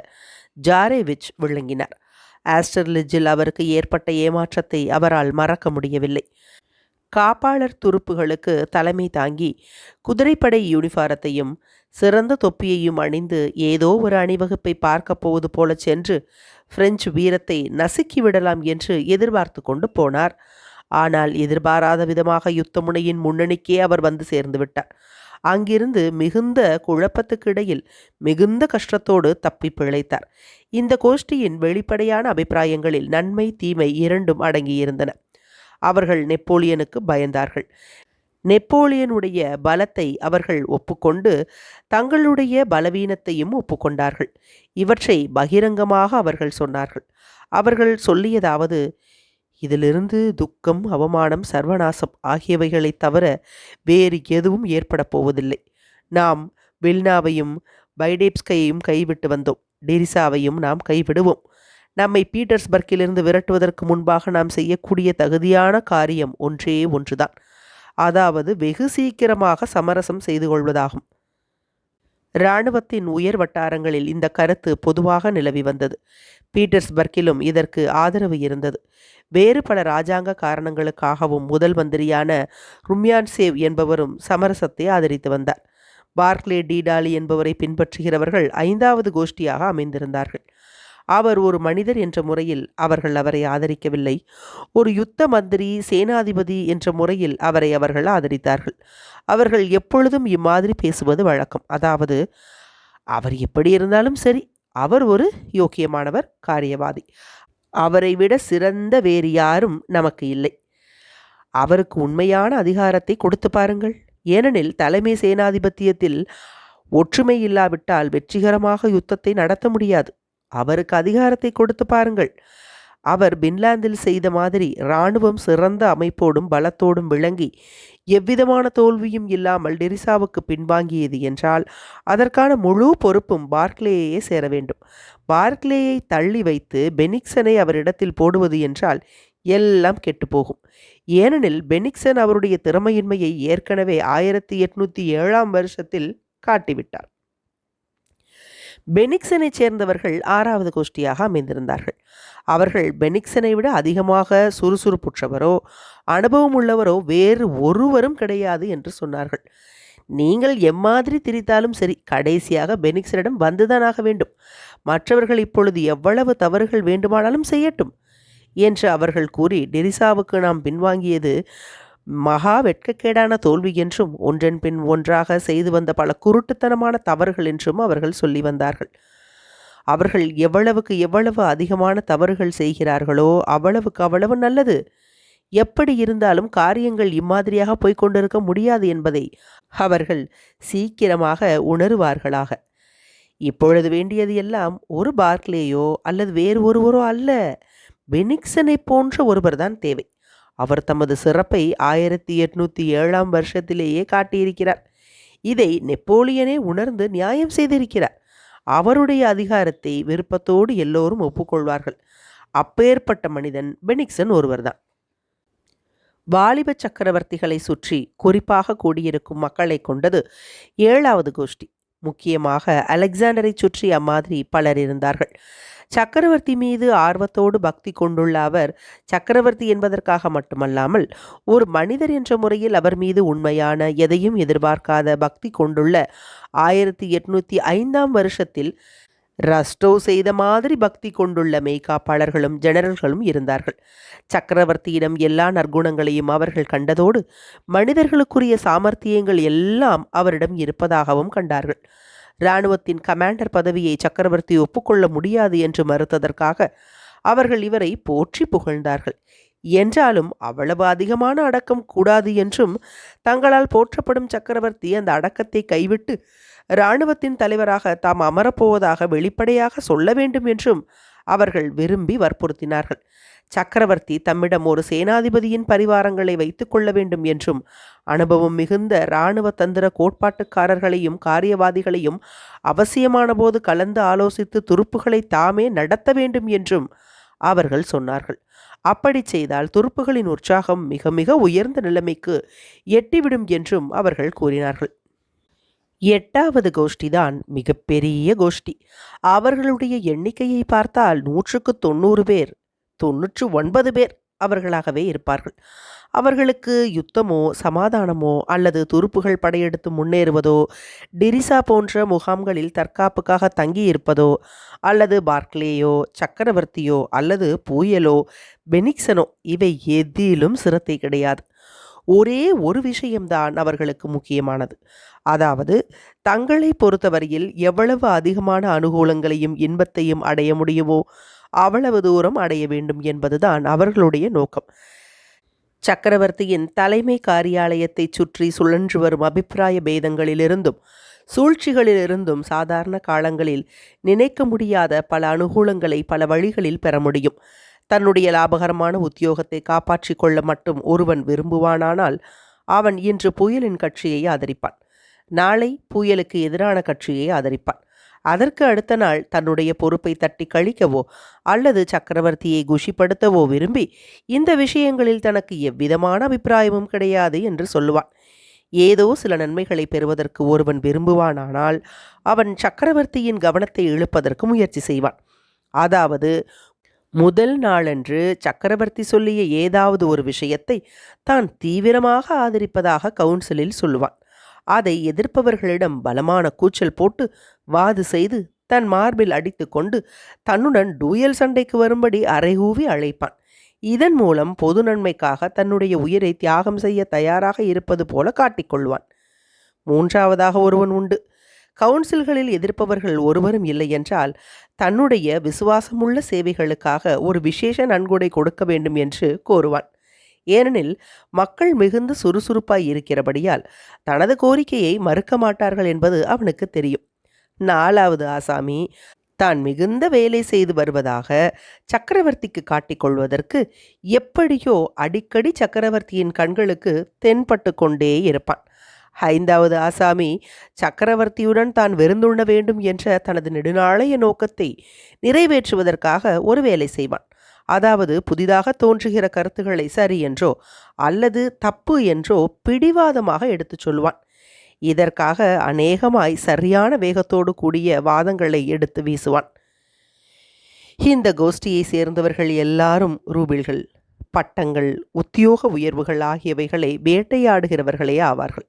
ஜாரேவிச் விளங்கினார். ஆஸ்டர்லிட்ஜில் அவருக்கு ஏற்பட்ட ஏமாற்றத்தை அவரால் மறக்க முடியவில்லை. காப்பாளர் துருப்புகளுக்கு தலைமை தாங்கி குதிரைப்படை யூனிஃபாரத்தையும் சிறந்த தொப்பியையும் அணிந்து ஏதோ ஒரு அணிவகுப்பை பார்க்க போவது போல சென்று பிரெஞ்சு வீரத்தை நசுக்கி விடலாம் என்று எதிர்பார்த்து கொண்டு போனார். ஆனால் எதிர்பாராத விதமாக யுத்த முனையின் முன்னணிக்கே அவர் வந்து சேர்ந்து விட்டார். அங்கிருந்து மிகுந்த குழப்பத்துக்கு இடையில் மிகுந்த கஷ்டத்தோடு தப்பி பிழைத்தார். இந்த கோஷ்டியின் வெளிப்படையான அபிப்பிராயங்களில் நன்மை தீமை இரண்டும் அடங்கியிருந்தன. அவர்கள் நெப்போலியனுக்கு பயந்தார்கள். நெப்போலியனுடைய பலத்தை அவர்கள் ஒப்புக்கொண்டு தங்களுடைய பலவீனத்தையும் ஒப்புக்கொண்டார்கள். இவற்றை பகிரங்கமாக அவர்கள் சொன்னார்கள். அவர்கள் சொல்லியதாவது, இதிலிருந்து துக்கம், அவமானம், சர்வநாசம் ஆகியவைகளை தவிர வேறு எதுவும் ஏற்பட போவதில்லை. நாம் வில்னாவையும் பைடேப்ஸ்கையையும் கைவிட்டு வந்தோம். டிரிசாவையும் நாம் கைவிடுவோம். நம்மை பீட்டர்ஸ்பர்க்கிலிருந்து விரட்டுவதற்கு முன்பாக நாம் செய்யக்கூடிய தகுதியான காரியம் ஒன்றே ஒன்றுதான். அதாவது வெகு சீக்கிரமாக சமரசம் செய்து கொள்வதாகும். இராணுவத்தின் உயர் வட்டாரங்களில் இந்த கருத்து பொதுவாக நிலவி வந்தது. பீட்டர்ஸ்பர்க்கிலும் இதற்கு ஆதரவு இருந்தது. வேறு பல இராஜாங்க காரணங்களுக்காகவும் முதல் மந்திரியான ரும்யான்சேவ் என்பவரும் சமரசத்தை ஆதரித்து வந்தார். பார்க்லே டீடாலி என்பவரை பின்பற்றுகிறவர்கள் 5வது கோஷ்டியாக அமைந்திருந்தார்கள். அவர் ஒரு மனிதர் என்ற முறையில் அவர்கள் அவரை ஆதரிக்கவில்லை. ஒரு யுத்த மந்திரி, சேனாதிபதி என்ற முறையில் அவர்கள் ஆதரித்தார்கள். அவர்கள் எப்பொழுதும் இம்மாதிரி பேசுவது வழக்கம். அதாவது, அவர் எப்படி இருந்தாலும் சரி, அவர் ஒரு யோக்கியமானவர், காரியவாதி. அவரை விட சிறந்த வேறு யாரும் நமக்கு இல்லை. அவருக்கு உண்மையான அதிகாரத்தை கொடுத்து பாருங்கள். ஏனெனில் தலைமை சேனாதிபத்தியத்தில் ஒற்றுமை இல்லாவிட்டால் வெற்றிகரமாக யுத்தத்தை நடத்த முடியாது. அவருக்கு அதிகாரத்தை கொடுத்து பாருங்கள். அவர் பின்லாந்தில் செய்த மாதிரி இராணுவம் சிறந்த அமைப்போடும் பலத்தோடும் விளங்கி எவ்விதமான தோல்வியும் இல்லாமல் டெரிசாவுக்கு பின்வாங்கியது என்றால் அதற்கான முழு பொறுப்பும் பார்க்லேயே சேர வேண்டும். பார்க்லேயை தள்ளி வைத்து பெனிக்சனை அவரிடத்தில் போடுவது என்றால் எல்லாம் கெட்டுப்போகும். ஏனெனில் பெனிக்சன் அவருடைய திறமையின்மையை ஏற்கனவே 1807ஆம் வருஷத்தில் காட்டிவிட்டார். பெனிக்சனை சேர்ந்தவர்கள் 6வது கோஷ்டியாக அமைந்திருந்தார்கள். அவர்கள் பெனிக்சனை விட அதிகமாக சுறுசுறுப்புற்றவரோ அனுபவம் உள்ளவரோ வேறு ஒருவரும் கிடையாது என்று சொன்னார்கள். நீங்கள் எம்மாதிரி திரித்தாலும் சரி, கடைசியாக பெனிக்சனிடம் வந்துதான் ஆக வேண்டும். மற்றவர்கள் இப்பொழுது எவ்வளவு தவறுகள் வேண்டுமானாலும் செய்யட்டும் என்று அவர்கள் கூறி டெரிசாவுக்கு நாம் பின்வாங்கியது மகா வெட்கக்கேடான தோல்வி என்றும் ஒன்றன் பின் ஒன்றாக செய்து வந்த பல குருட்டுத்தனமான தவறுகள் என்றும் அவர்கள் சொல்லி வந்தார்கள். அவர்கள் எவ்வளவுக்கு எவ்வளவு அதிகமான தவறுகள் செய்கிறார்களோ அவ்வளவுக்கு அவ்வளவு நல்லது. எப்படி இருந்தாலும் காரியங்கள் இம்மாதிரியாக போய்கொண்டிருக்க முடியாது என்பதை அவர்கள் சீக்கிரமாக உணருவார்களாக. இப்பொழுது வேண்டியது எல்லாம் ஒரு பார்க்லேயோ அல்லது வேறு ஒருவரோ அல்ல, பெனிக்சனை போன்ற ஒருவர்தான் தேவை. அவர் தமது சிறப்பை 1807ஆம் வருஷத்திலேயே காட்டியிருக்கிறார். இதை நெப்போலியனே உணர்ந்து நியாயம் செய்திருக்கிறார். அவருடைய அதிகாரத்தை விருப்பத்தோடு எல்லோரும் ஒப்புக்கொள்வார்கள். அப்பேற்பட்ட மனிதன் பெனிக்சன் ஒருவர்தான். வாலிப சக்கரவர்த்திகளை சுற்றி குறிப்பாக கூடியிருக்கும் மக்களை கொண்டது 7வது கோஷ்டி. முக்கியமாக அலெக்சாண்டரை சுற்றி அம்மாதிரி பலர் இருந்தார்கள். சக்கரவர்த்தி மீது ஆர்வத்தோடு பக்தி கொண்டுள்ள அவர் சக்கரவர்த்தி என்பதற்காக மட்டுமல்லாமல் ஒரு மனிதர் என்ற முறையில் அவர் மீது உண்மையான, எதையும் எதிர்பார்க்காத பக்தி கொண்டுள்ள 1805ஆம் வருஷத்தில் ரஸ்டோ செய்த மாதிரி பக்தி கொண்டுள்ள மெய்காப்பாளர்களும் ஜெனரல்களும் இருந்தார்கள். சக்கரவர்த்தியிடம் எல்லா நற்குணங்களையும் அவர்கள் கண்டதோடு மனிதர்களுக்குரிய சாமர்த்தியங்கள் எல்லாம் அவரிடம் இருப்பதாகவும் கண்டார்கள். இராணுவத்தின் கமாண்டர் பதவியை சக்கரவர்த்தி ஒப்புக்கொள்ள முடியாது என்று மறுத்ததற்காக அவர்கள் இவரை போற்றி புகழ்ந்தார்கள். என்றாலும் அவ்வளவு அதிகமான அடக்கம் கூடாது என்றும் தங்களால் போற்றப்படும் சக்கரவர்த்தி அந்த அடக்கத்தை கைவிட்டு இராணுவத்தின் தலைவராக தாம் அமரப்போவதாக வெளிப்படையாக சொல்ல வேண்டும் என்றும் அவர்கள் விரும்பி வற்புறுத்தினார்கள். சக்கரவர்த்தி தம்மிடம் ஒரு சேனாதிபதியின் பரிவாரங்களை வைத்துக் கொள்ள வேண்டும் என்றும் அனுபவம் மிகுந்த இராணுவ தந்திர கோட்பாட்டுக்காரர்களையும் காரியவாதிகளையும் அவசியமான போது கலந்து ஆலோசித்து துருப்புகளை தாமே நடத்த வேண்டும் என்றும் அவர்கள் சொன்னார்கள். அப்படி செய்தால் துருப்புகளின் உற்சாகம் மிக மிக உயர்ந்த நிலைமைக்கு எட்டிவிடும் என்றும் அவர்கள் கூறினார்கள். 8வது கோஷ்டிதான் மிகப்பெரிய கோஷ்டி. அவர்களுடைய எண்ணிக்கையை பார்த்தால் 100க்கு 90 பேர், 99 பேர் அவர்களாகவே இருப்பார்கள். அவர்களுக்கு யுத்தமோ சமாதானமோ அல்லது துருப்புகள் படையெடுத்து முன்னேறுவதோ, டிரிசா போன்ற முகாம்களில் தற்காப்புக்காக தங்கியிருப்பதோ அல்லது பார்க்லேயோ சக்கரவர்த்தியோ அல்லது பூயலோ பெனிக்சனோ இவை எதிலும் சிரத்தை கிடையாது. ஒரே ஒரு விஷயம்தான் அவர்களுக்கு முக்கியமானது. அதாவது தங்களை பொறுத்தவரையில் எவ்வளவு அதிகமான அனுகூலங்களையும் இன்பத்தையும் அடைய முடியுமோ அவ்வளவு தூரம் அடைய வேண்டும் என்பதுதான் அவர்களுடைய நோக்கம். சக்கரவர்த்தியின் தலைமை காரியாலயத்தை சுற்றி சுழன்று வரும் அபிப்பிராய பேதங்களிலிருந்தும் சூழ்ச்சிகளிலிருந்தும் சாதாரண காலங்களில் நினைக்க முடியாத பல அனுகூலங்களை பல வழிகளில் பெற முடியும். தன்னுடைய லாபகரமான உத்தியோகத்தை காப்பாற்றிக் கொள்ள மட்டும் ஒருவன் விரும்புவானானால் அவன் இன்று புயலின் கட்சியை ஆதரிப்பான், நாளை புயலுக்கு எதிரான கட்சியை ஆதரிப்பான். அதற்கு அடுத்த நாள் தன்னுடைய பொறுப்பை தட்டி கழிக்கவோ அல்லது சக்கரவர்த்தியை குஷிப்படுத்தவோ விரும்பி இந்த விஷயங்களில் தனக்கு எவ்விதமான அபிப்பிராயமும் கிடையாது என்று சொல்லுவான். ஏதோ சில நன்மைகளை பெறுவதற்கு ஒருவன் விரும்புவானானால் அவன் சக்கரவர்த்தியின் கவனத்தை இழுப்பதற்கு முயற்சி செய்வான். அதாவது முதல் நாளன்று சக்கரவர்த்தி சொல்லிய ஏதாவது ஒரு விஷயத்தை தான் தீவிரமாக ஆதரிப்பதாக கவுன்சிலில் சொல்லுவான். அதை எதிர்ப்பவர்களிடம் பலமான கூச்சல் போட்டு வாது செய்து தன் மார்பில் அடித்து கொண்டு தன்னுடன் டூயல் சண்டைக்கு வரும்படி அறைகூவி அழைப்பான். இதன் மூலம் பொது நன்மைக்காக தன்னுடைய உயிரை தியாகம் செய்ய தயாராக இருப்பது போல காட்டிக்கொள்வான். மூன்றாவதாக ஒருவன் உண்டு. கவுன்சில்களில் எதிர்ப்பவர்கள் ஒருவரும் இல்லை என்றால் தன்னுடைய விசுவாசமுள்ள சேவைகளுக்காக ஒரு விசேஷ நன்கொடை கொடுக்க வேண்டும் என்று கோருவான். ஏனெனில் மக்கள் மிகுந்த சுறுசுறுப்பாய் இருக்கிறபடியால் தனது கோரிக்கையை மறுக்க மாட்டார்கள் என்பது அவனுக்கு தெரியும். நாலாவது ஆசாமி தான் மிகுந்த வேலை செய்து வருவதாக சக்கரவர்த்திக்கு காட்டிக்கொள்வதற்கு எப்படியோ அடிக்கடி சக்கரவர்த்தியின் கண்களுக்கு தென்பட்டு கொண்டே இருப்பான். ஐந்தாவது ஆசாமி சக்கரவர்த்தியுடன் தான் விருந்துண்ண வேண்டும் என்ற தனது நெடுநாளைய நோக்கத்தை நிறைவேற்றுவதற்காக ஒரு வேலை செய்வான். அதாவது புதிதாக தோன்றுகிற கருத்துக்களை சரி என்றோ அல்லது தப்பு என்றோ பிடிவாதமாக எடுத்துச் சொல்வான். இதற்காக அநேகமாய் சரியான வேகத்தோடு கூடிய வாதங்களை எடுத்து வீசுவான். இந்த கோஷ்டியை சேர்ந்தவர்கள் எல்லாரும் ரூபிள்கள், பட்டங்கள், உத்தியோக உயர்வுகள் ஆகியவைகளை வேட்டையாடுகிறவர்களே ஆவார்கள்.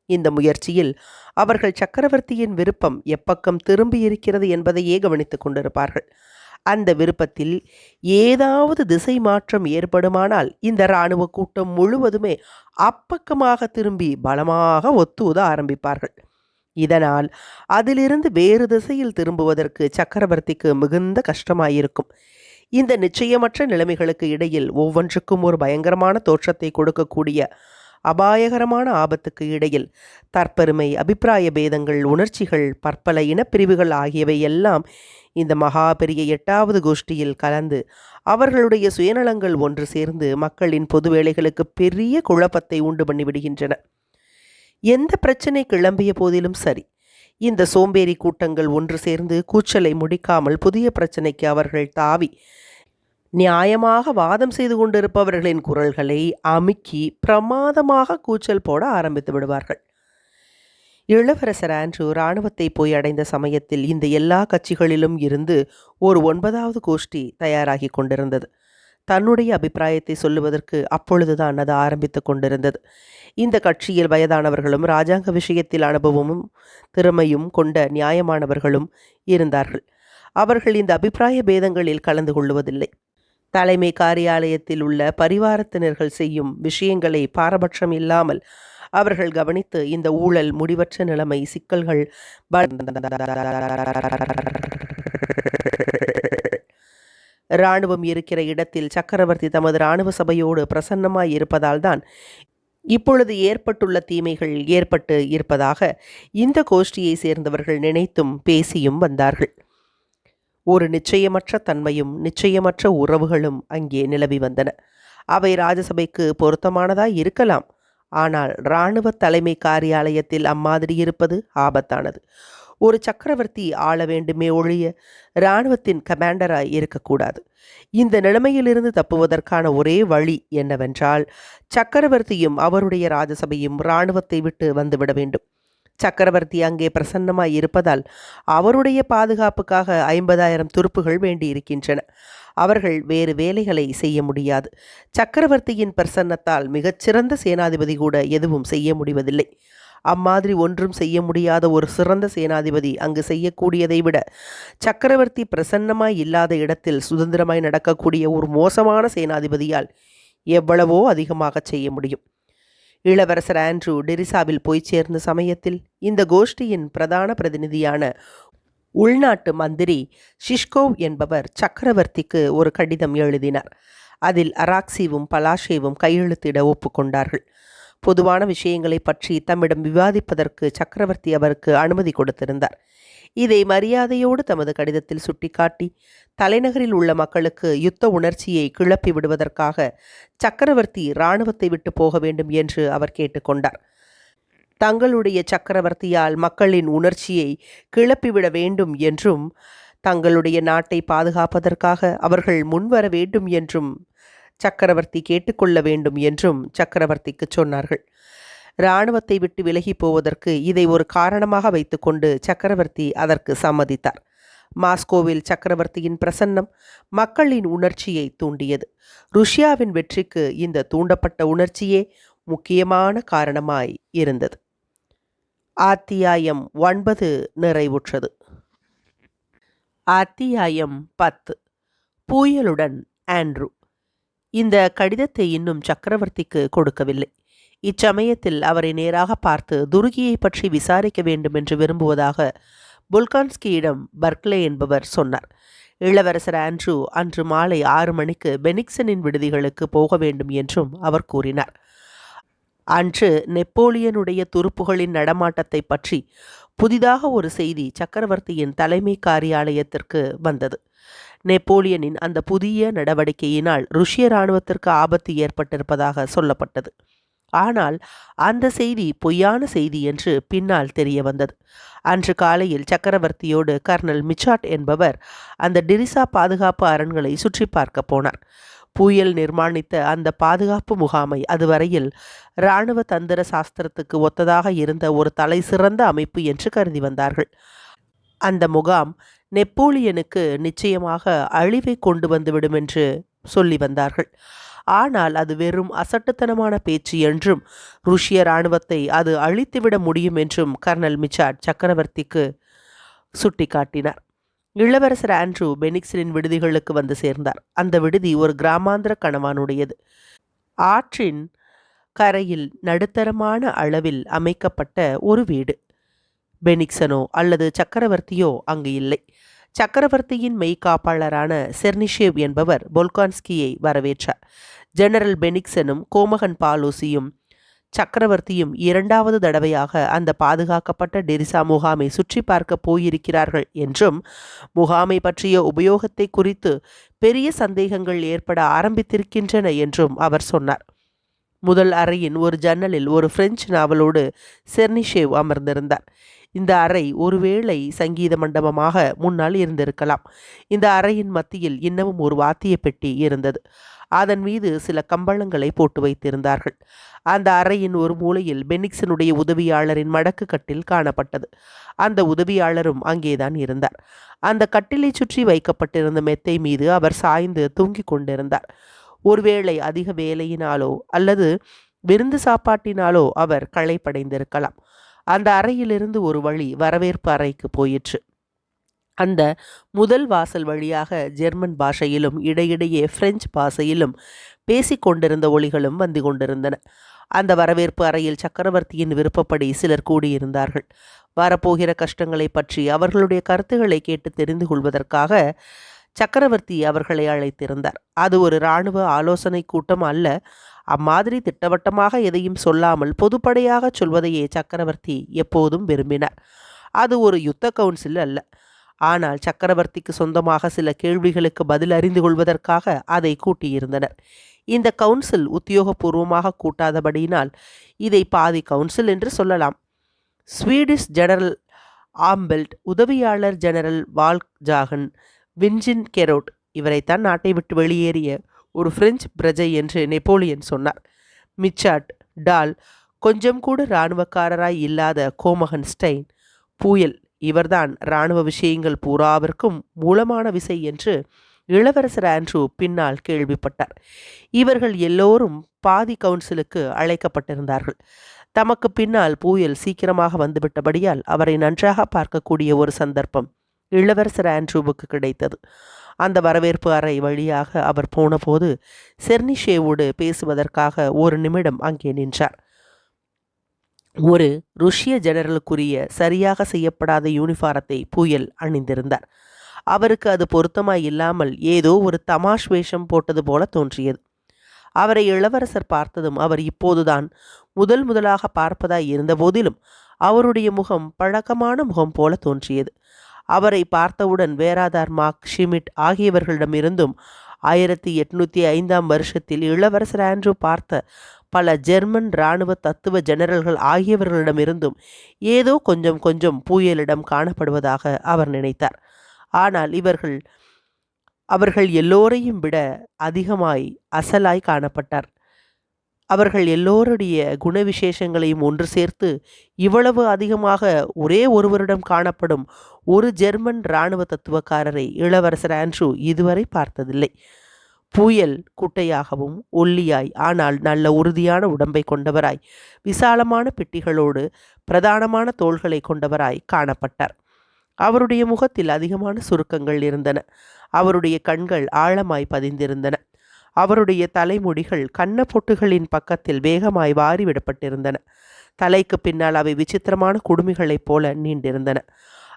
இந்த முயற்சியில் அவர்கள் சக்கரவர்த்தியின் விருப்பம் எப்பக்கம் திரும்பியிருக்கிறது என்பதையே கவனித்துக் கொண்டிருப்பார்கள். அந்த விருப்பத்தில் ஏதாவது திசை மாற்றம் ஏற்படுமானால் இந்த இராணுவ கூட்டம் முழுவதுமே அப்பக்கமாக திரும்பி பலமாக ஒத்துத ஆரம்பிப்பார்கள். இதனால் அதிலிருந்து வேறு திசையில் திரும்புவதற்கு சக்கரவர்த்திக்கு மிகுந்த கஷ்டமாயிருக்கும். இந்த நிச்சயமற்ற நிலைமைகளுக்கு இடையில் ஒவ்வொன்றுக்கும் ஒரு பயங்கரமான தோற்றத்தை கொடுக்கக்கூடிய அபாயகரமான ஆபத்துக்கு இடையில் தற்பெருமை, அபிப்பிராய பேதங்கள், உணர்ச்சிகள், பற்பல இனப்பிரிவுகள் ஆகியவை எல்லாம் இந்த மகா பெரிய 8வது கோஷ்டியில் கலந்து அவர்களுடைய சுயநலங்கள் ஒன்று சேர்ந்து மக்களின் பொது வேளைகளுக்கு பெரிய குழப்பத்தை உண்டு பண்ணிவிடுகின்றன. எந்த பிரச்சனை கிளம்பிய போதிலும் சரி, இந்த சோம்பேறி கூட்டங்கள் ஒன்று சேர்ந்து கூச்சலை முடிக்காமல் புதிய பிரச்சனைக்கு அவர்கள் தாவி நியாயமாக வாதம் செய்து கொண்டிருப்பவர்களின் குரல்களை அமுக்கி பிரமாதமாக கூச்சல் போட ஆரம்பித்து விடுவார்கள். இளவரசர் ஆண்ட்ரூ இராணுவத்தை போய் அடைந்த சமயத்தில் இந்த எல்லா கட்சிகளிலும் இருந்து ஒரு 9வது கோஷ்டி தயாராகி கொண்டிருந்தது. தன்னுடைய அபிப்பிராயத்தை சொல்லுவதற்கு அப்பொழுதுதான் அது ஆரம்பித்து கொண்டிருந்தது. இந்த கட்சியில் வயதானவர்களும் இராஜாங்க விஷயத்தில் அனுபவமும் திறமையும் கொண்ட நியாயமானவர்களும் இருந்தார்கள். அவர்கள் இந்த அபிப்பிராய பேதங்களில் கலந்து கொள்வதில்லை. தலைமை காரியாலயத்தில் உள்ள பரிவாரத்தினர்கள் செய்யும் விஷயங்களை பாரபட்சம் இல்லாமல் அவர்கள் கவனித்து இந்த ஊழல், முடிவற்ற நிலைமை, சிக்கல்கள், இராணுவம் இருக்கிற இடத்தில் சக்கரவர்த்தி தமது இராணுவ சபையோடு பிரசன்னமாய் இருப்பதால் தான் இப்பொழுது ஏற்பட்டுள்ள தீமைகள் ஏற்பட்டு இருப்பதாக இந்த கோஷ்டியை சேர்ந்தவர்கள் நினைத்தும் பேசியும் வந்தார்கள். ஒரு நிச்சயமற்ற தன்மையும் நிச்சயமற்ற உறவுகளும் அங்கே நிலவி வந்தன. அவை ராஜசபைக்கு பொருத்தமானதாய் இருக்கலாம். ஆனால் இராணுவ தலைமை காரியாலயத்தில் அம்மாதிரி இருப்பது ஆபத்தானது. ஒரு சக்கரவர்த்தி ஆள வேண்டுமே ஒழிய இராணுவத்தின் கமாண்டராய் இருக்கக்கூடாது. இந்த நிலைமையிலிருந்து தப்புவதற்கான ஒரே வழி என்னவென்றால் சக்கரவர்த்தியும் அவருடைய ராஜசபையும் இராணுவத்தை விட்டு வந்துவிட வேண்டும். சக்கரவர்த்தி அங்கே பிரசன்னமாய் இருப்பதால் அவருடைய பாதுகாப்புக்காக 50,000 துருப்புகள் வேண்டியிருக்கின்றன. அவர்கள் வேறு வேலைகளை செய்ய முடியாது. சக்கரவர்த்தியின் பிரசன்னத்தால் மிகச்சிறந்த சேனாதிபதி கூட எதுவும் செய்ய முடிவதில்லை. அம்மாதிரி ஒன்றும் செய்ய முடியாத ஒரு சிறந்த சேனாதிபதி அங்கு செய்யக்கூடியதை விட சக்கரவர்த்தி பிரசன்னமாய் இல்லாத இடத்தில் சுதந்திரமாய் நடக்கக்கூடிய ஒரு மோசமான சேனாதிபதியால் எவ்வளவோ அதிகமாக செய்ய முடியும். இளவரசர் ஆண்ட்ரூ டெரிசாவில் போய் சேர்ந்த சமயத்தில் இந்த கோஷ்டியின் பிரதான பிரதிநிதியான உள்நாட்டு மந்திரி ஷிஷ்கோவ் என்பவர் சக்கரவர்த்திக்கு ஒரு கடிதம் எழுதினார். அதில் அராக்சிவும் பலாஷேவும் கையெழுத்திட ஒப்புக்கொண்டார்கள். பொதுவான விஷயங்களை பற்றி தம்மிடம் விவாதிப்பதற்கு சக்கரவர்த்தி அவருக்கு அனுமதி கொடுத்திருந்தார். இதை மரியாதையோடு தமது கடிதத்தில் சுட்டிக்காட்டி தலைநகரில் உள்ள மக்களுக்கு யுத்த உணர்ச்சியை கிளப்பி விடுவதற்காக சக்கரவர்த்தி இராணுவத்தை விட்டு போக வேண்டும் என்று அவர் கேட்டுக்கொண்டார். தங்களுடைய சக்கரவர்த்தியால் மக்களின் உணர்ச்சியை கிளப்பிவிட வேண்டும் என்றும் தங்களுடைய நாட்டை பாதுகாப்பதற்காக அவர்கள் முன்வர வேண்டும் என்றும் சக்கரவர்த்தி கேட்டுக்கொள்ள வேண்டும் என்றும் சக்கரவர்த்திக்கு சொன்னார்கள். இராணுவத்தை விட்டு விலகி போவதற்கு இதை ஒரு காரணமாக வைத்துக்கொண்டு சக்கரவர்த்தி அதற்கு சம்மதித்தார். மாஸ்கோவில் சக்கரவர்த்தியின் பிரசன்னம் மக்களின் உணர்ச்சியை தூண்டியது. ருஷ்யாவின் வெற்றிக்கு இந்த தூண்டப்பட்ட உணர்ச்சியே முக்கியமான காரணமாய் இருந்தது. அத்தியாயம் 9 நிறைவுற்றது. அத்தியாயம் 10. புயலுடன் ஆண்ட்ரூ. இந்த கடிதத்தை இன்னும் சக்கரவர்த்திக்கு கொடுக்கவில்லை. இச்சமயத்தில் அவரை நேராக பார்த்து துருகியை பற்றி விசாரிக்க வேண்டும் என்று விரும்புவதாக புல்கான்ஸ்கியிடம் பர்க்லே என்பவர் சொன்னார். இளவரசர் ஆண்ட்ரூ அன்று மாலை 6 மணிக்கு பெனிக்சனின் விடுதிகளுக்கு போக வேண்டும் என்றும் அவர் கூறினார். அன்று நெப்போலியனுடைய துருப்புகளின் நடமாட்டத்தை பற்றி புதிதாக ஒரு செய்தி சக்கரவர்த்தியின் தலைமை காரியாலயத்திற்கு வந்தது. நெப்போலியனின் அந்த புதிய நடவடிக்கையினால் ருஷ்ய இராணுவத்திற்கு ஆபத்து ஏற்பட்டிருப்பதாக சொல்லப்பட்டது. ஆனால் அந்த செய்தி பொய்யான செய்தி என்று பின்னால் தெரிய வந்தது. அன்று காலையில் சக்கரவர்த்தியோடு கர்னல் மிச்சாட் என்பவர் அந்த டிரிசா பாதுகாப்பு அரண்களை சுற்றி பார்க்க போனார். புயல் நிர்மாணித்த அந்த பாதுகாப்பு முகாமை அதுவரையில் இராணுவ தந்திர சாஸ்திரத்துக்கு ஒத்ததாக இருந்த ஒரு தலை சிறந்த அமைப்பு என்று கருதி வந்தார்கள். அந்த முகாம் நெப்போலியனுக்கு நிச்சயமாக அழிவை கொண்டு வந்துவிடும் என்று சொல்லி வந்தார்கள். ஆனால் அது வெறும் அசட்டுத்தனமான பேச்சு என்றும் ருஷ்ய இராணுவத்தை அது அழித்துவிட முடியும் என்றும் கர்னல் மிச்சாட் சக்கரவர்த்திக்கு சுட்டிக்காட்டினார். இளவரசர் ஆண்ட்ரூ பெனிக்சனின் விடுதிகளுக்கு வந்து சேர்ந்தார். அந்த விடுதி ஒரு கிராமாந்திர கணவானுடையது. ஆற்றின் கரையில் நடுத்தரமான அளவில் அமைக்கப்பட்ட ஒரு வீடு. பெனிக்சனோ அல்லது சக்கரவர்த்தியோ அங்கு இல்லை. சக்கரவர்த்தியின் மெய்காப்பாளரான செர்னிஷேவ் என்பவர் போல்கான்ஸ்கியை வரவேற்றார். ஜெனரல் பெனிக்சனும் கோமகன் பாலூசியும் சக்கரவர்த்தியும் 2வது தடவையாக அந்த பாதுகாக்கப்பட்ட டெரிசா முகாமை சுற்றி பார்க்க போயிருக்கிறார்கள் என்றும் முகாமை பற்றிய உபயோகத்தை குறித்து பெரிய சந்தேகங்கள் ஏற்பட ஆரம்பித்திருக்கின்றன என்றும் அவர் சொன்னார். முதல் அறையின் ஒரு ஜன்னலில் ஒரு பிரெஞ்சு நாவலோடு செர்னிஷேவ் அமர்ந்திருந்தார். இந்த அறை ஒருவேளை சங்கீத மண்டபமாக முன்னால் இருந்திருக்கலாம். இந்த அறையின் மத்தியில் இன்னமும் ஒரு வாத்திய பெட்டி இருந்தது. அதன் மீது சில கம்பளங்களை போட்டு வைத்திருந்தார்கள். அந்த அறையின் ஒரு மூலையில் பெனிக்சனுடைய உதவியாளரின் மடக்கு கட்டில் காணப்பட்டது. அந்த உதவியாளரும் அங்கேதான் இருந்தார். அந்த கட்டிலை சுற்றி வைக்கப்பட்டிருந்த மெத்தை மீது அவர் சாய்ந்து தூங்கிக் கொண்டிருந்தார். ஒருவேளை அதிக வேலையினாலோ அல்லது விருந்து சாப்பாட்டினாலோ அவர் களைப்படைந்திருக்கலாம். அந்த அறையிலிருந்து ஒரு வழி வரவேற்பு அறைக்கு போயிற்று. அந்த முதல் வாசல் வழியாக ஜெர்மன் பாஷையிலும் இடையிடையே பிரெஞ்சு பாஷையிலும் பேசிக்கொண்டிருந்த ஒலிகளும் வந்து கொண்டிருந்தன. அந்த வரவேற்பு அறையில் சக்கரவர்த்தியின் விருப்பப்படி சிலர் கூடியிருந்தார்கள். வரப்போகிற கஷ்டங்களை பற்றி அவர்களுடைய கருத்துக்களை கேட்டு தெரிந்து கொள்வதற்காக சக்கரவர்த்தி அவர்களை அழைத்திருந்தார். அது ஒரு இராணுவ ஆலோசனை கூட்டம் அல்ல. அம்மாதிரி திட்டவட்டமாக எதையும் சொல்லாமல் பொதுப்படையாக சொல்வதையே சக்கரவர்த்தி எப்போதும் விரும்பினார். அது ஒரு யுத்த கவுன்சில் அல்ல. ஆனால் சக்கரவர்த்திக்கு சொந்தமாக சில கேள்விகளுக்கு பதில் அறிந்து கொள்வதற்காக அதை கூட்டியிருந்தனர். இந்த கவுன்சில் உத்தியோகபூர்வமாக கூட்டாதபடியினால் இதை பாதி கவுன்சில் என்று சொல்லலாம். ஸ்வீடிஷ் ஜெனரல் ஆம்பெல்ட், உதவியாளர் ஜெனரல் வால்ஜாகன், வின்ஜின் கெரோட் இவரைத்தான் நாட்டை விட்டு வெளியேறிய ஒரு பிரெஞ்சு பிரஜை என்று நெப்போலியன் சொன்னார். மிச்சாட், டால், கொஞ்சம் கூட இராணுவக்காரராய் இல்லாத கோமகன் ஸ்டைன், புயல் இவர்தான் இராணுவ விஷயங்கள் பூராவிற்கும் மூலமான விசை என்று இளவரசர் ஆண்ட்ரூ பின்னால் கேள்விப்பட்டார். இவர்கள் எல்லோரும் பாதி கவுன்சிலுக்கு அழைக்கப்பட்டிருந்தார்கள். தமக்கு பின்னால் புயல் சீக்கிரமாக வந்துவிட்டபடியால் அவரை நன்றாக பார்க்கக்கூடிய ஒரு சந்தர்ப்பம் இளவரசர் ஆண்ட்ரூவுக்கு கிடைத்தது. அந்த வரவேற்பு அறை வழியாக அவர் போனபோது செர்னிஷேவோடு பேசுவதற்காக ஒரு நிமிடம் அங்கே நின்றார். ஒரு ருஷ்ய ஜெனரலுக்குரிய சரியாக செய்யப்படாத யூனிஃபாரத்தை புயல் அணிந்திருந்தார். அவருக்கு அது பொருத்தமாய் இல்லாமல் ஏதோ ஒரு தமாஷ் வேஷம் போட்டது போல தோன்றியது. அவரை இளவரசர் பார்த்ததும் அவர் இப்போதுதான் முதலாக பார்ப்பதாய் இருந்த போதிலும் அவருடைய முகம் பழக்கமான முகம் போல தோன்றியது. அவரை பார்த்தவுடன் வேராதார் மார்க் ஷிமிட் ஆகியவர்களிடமிருந்தும் 1805 வருஷத்தில் இளவரசர் ஆண்ட்ரூ பார்த்த பல ஜெர்மன் இராணுவ தத்துவ ஜெனரல்கள் ஆகியவர்களிடமிருந்தும் ஏதோ கொஞ்சம் கொஞ்சம் பூயலிடம் காணப்படுவதாக அவர் நினைத்தார். ஆனால் அவர்கள் எல்லோரையும் விட அதிகமாய் அசலாய் காணப்பட்டார். அவர்கள் எல்லோருடைய குணவிசேஷங்களையும் ஒன்று சேர்த்து இவ்வளவு அதிகமாக ஒரே ஒருவரிடம் காணப்படும் ஒரு ஜெர்மன் இராணுவ தத்துவக்காரரை இளவரசர் ஆண்ட்ரூ இதுவரை பார்த்ததில்லை. பூயல் குட்டையாகவும் ஒல்லியாய் ஆனால் நல்ல உறுதியான உடம்பை கொண்டவராய் விசாலமான பெட்டிகளோடு பிரதானமான தோள்களை கொண்டவராய் காணப்பட்டார். அவருடைய முகத்தில் அதிகமான சுருக்கங்கள் இருந்தன. அவருடைய கண்கள் ஆழமாய் பதிந்திருந்தன. அவருடைய தலைமுடிகள் கன்னப்பொட்டுகளின் பக்கத்தில் வேகமாய் வாரிவிடப்பட்டிருந்தன. தலைக்கு பின்னால் அவை விசித்திரமான குடுமிகளைப் போல நீண்டிருந்தன.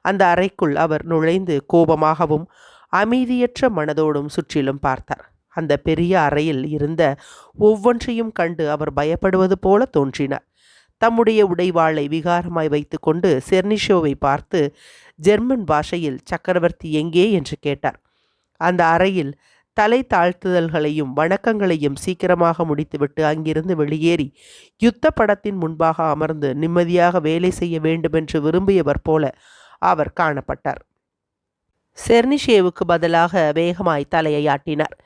அந்த அறைக்குள் அவர் நுழைந்து கோபமாகவும் அமைதியற்ற மனதோடும் சுற்றிலும் பார்த்தார். அந்த பெரிய அறையில் இருந்த ஒவ்வொன்றையும் கண்டு அவர் பயப்படுவது போல தோன்றினார். தம்முடைய உடைவாளை விகாரமாய் வைத்துக்கொண்டு செர்னிஷோவை பார்த்து ஜெர்மன் பாஷையில் சக்கரவர்த்தி எங்கே என்று கேட்டார். அந்த அறையில் தலை தாழ்த்துதல்களையும் வணக்கங்களையும் சீக்கிரமாக முடித்துவிட்டு அங்கிருந்து வெளியேறி யுத்த படத்தின் முன்பாக அமர்ந்து நிம்மதியாக வேலை செய்ய வேண்டுமென்று விரும்பியவர் போல அவர் காணப்பட்டார். செர்னிஷேவுக்கு பதிலாக வேகமாய் தலையை ஆட்டினார்.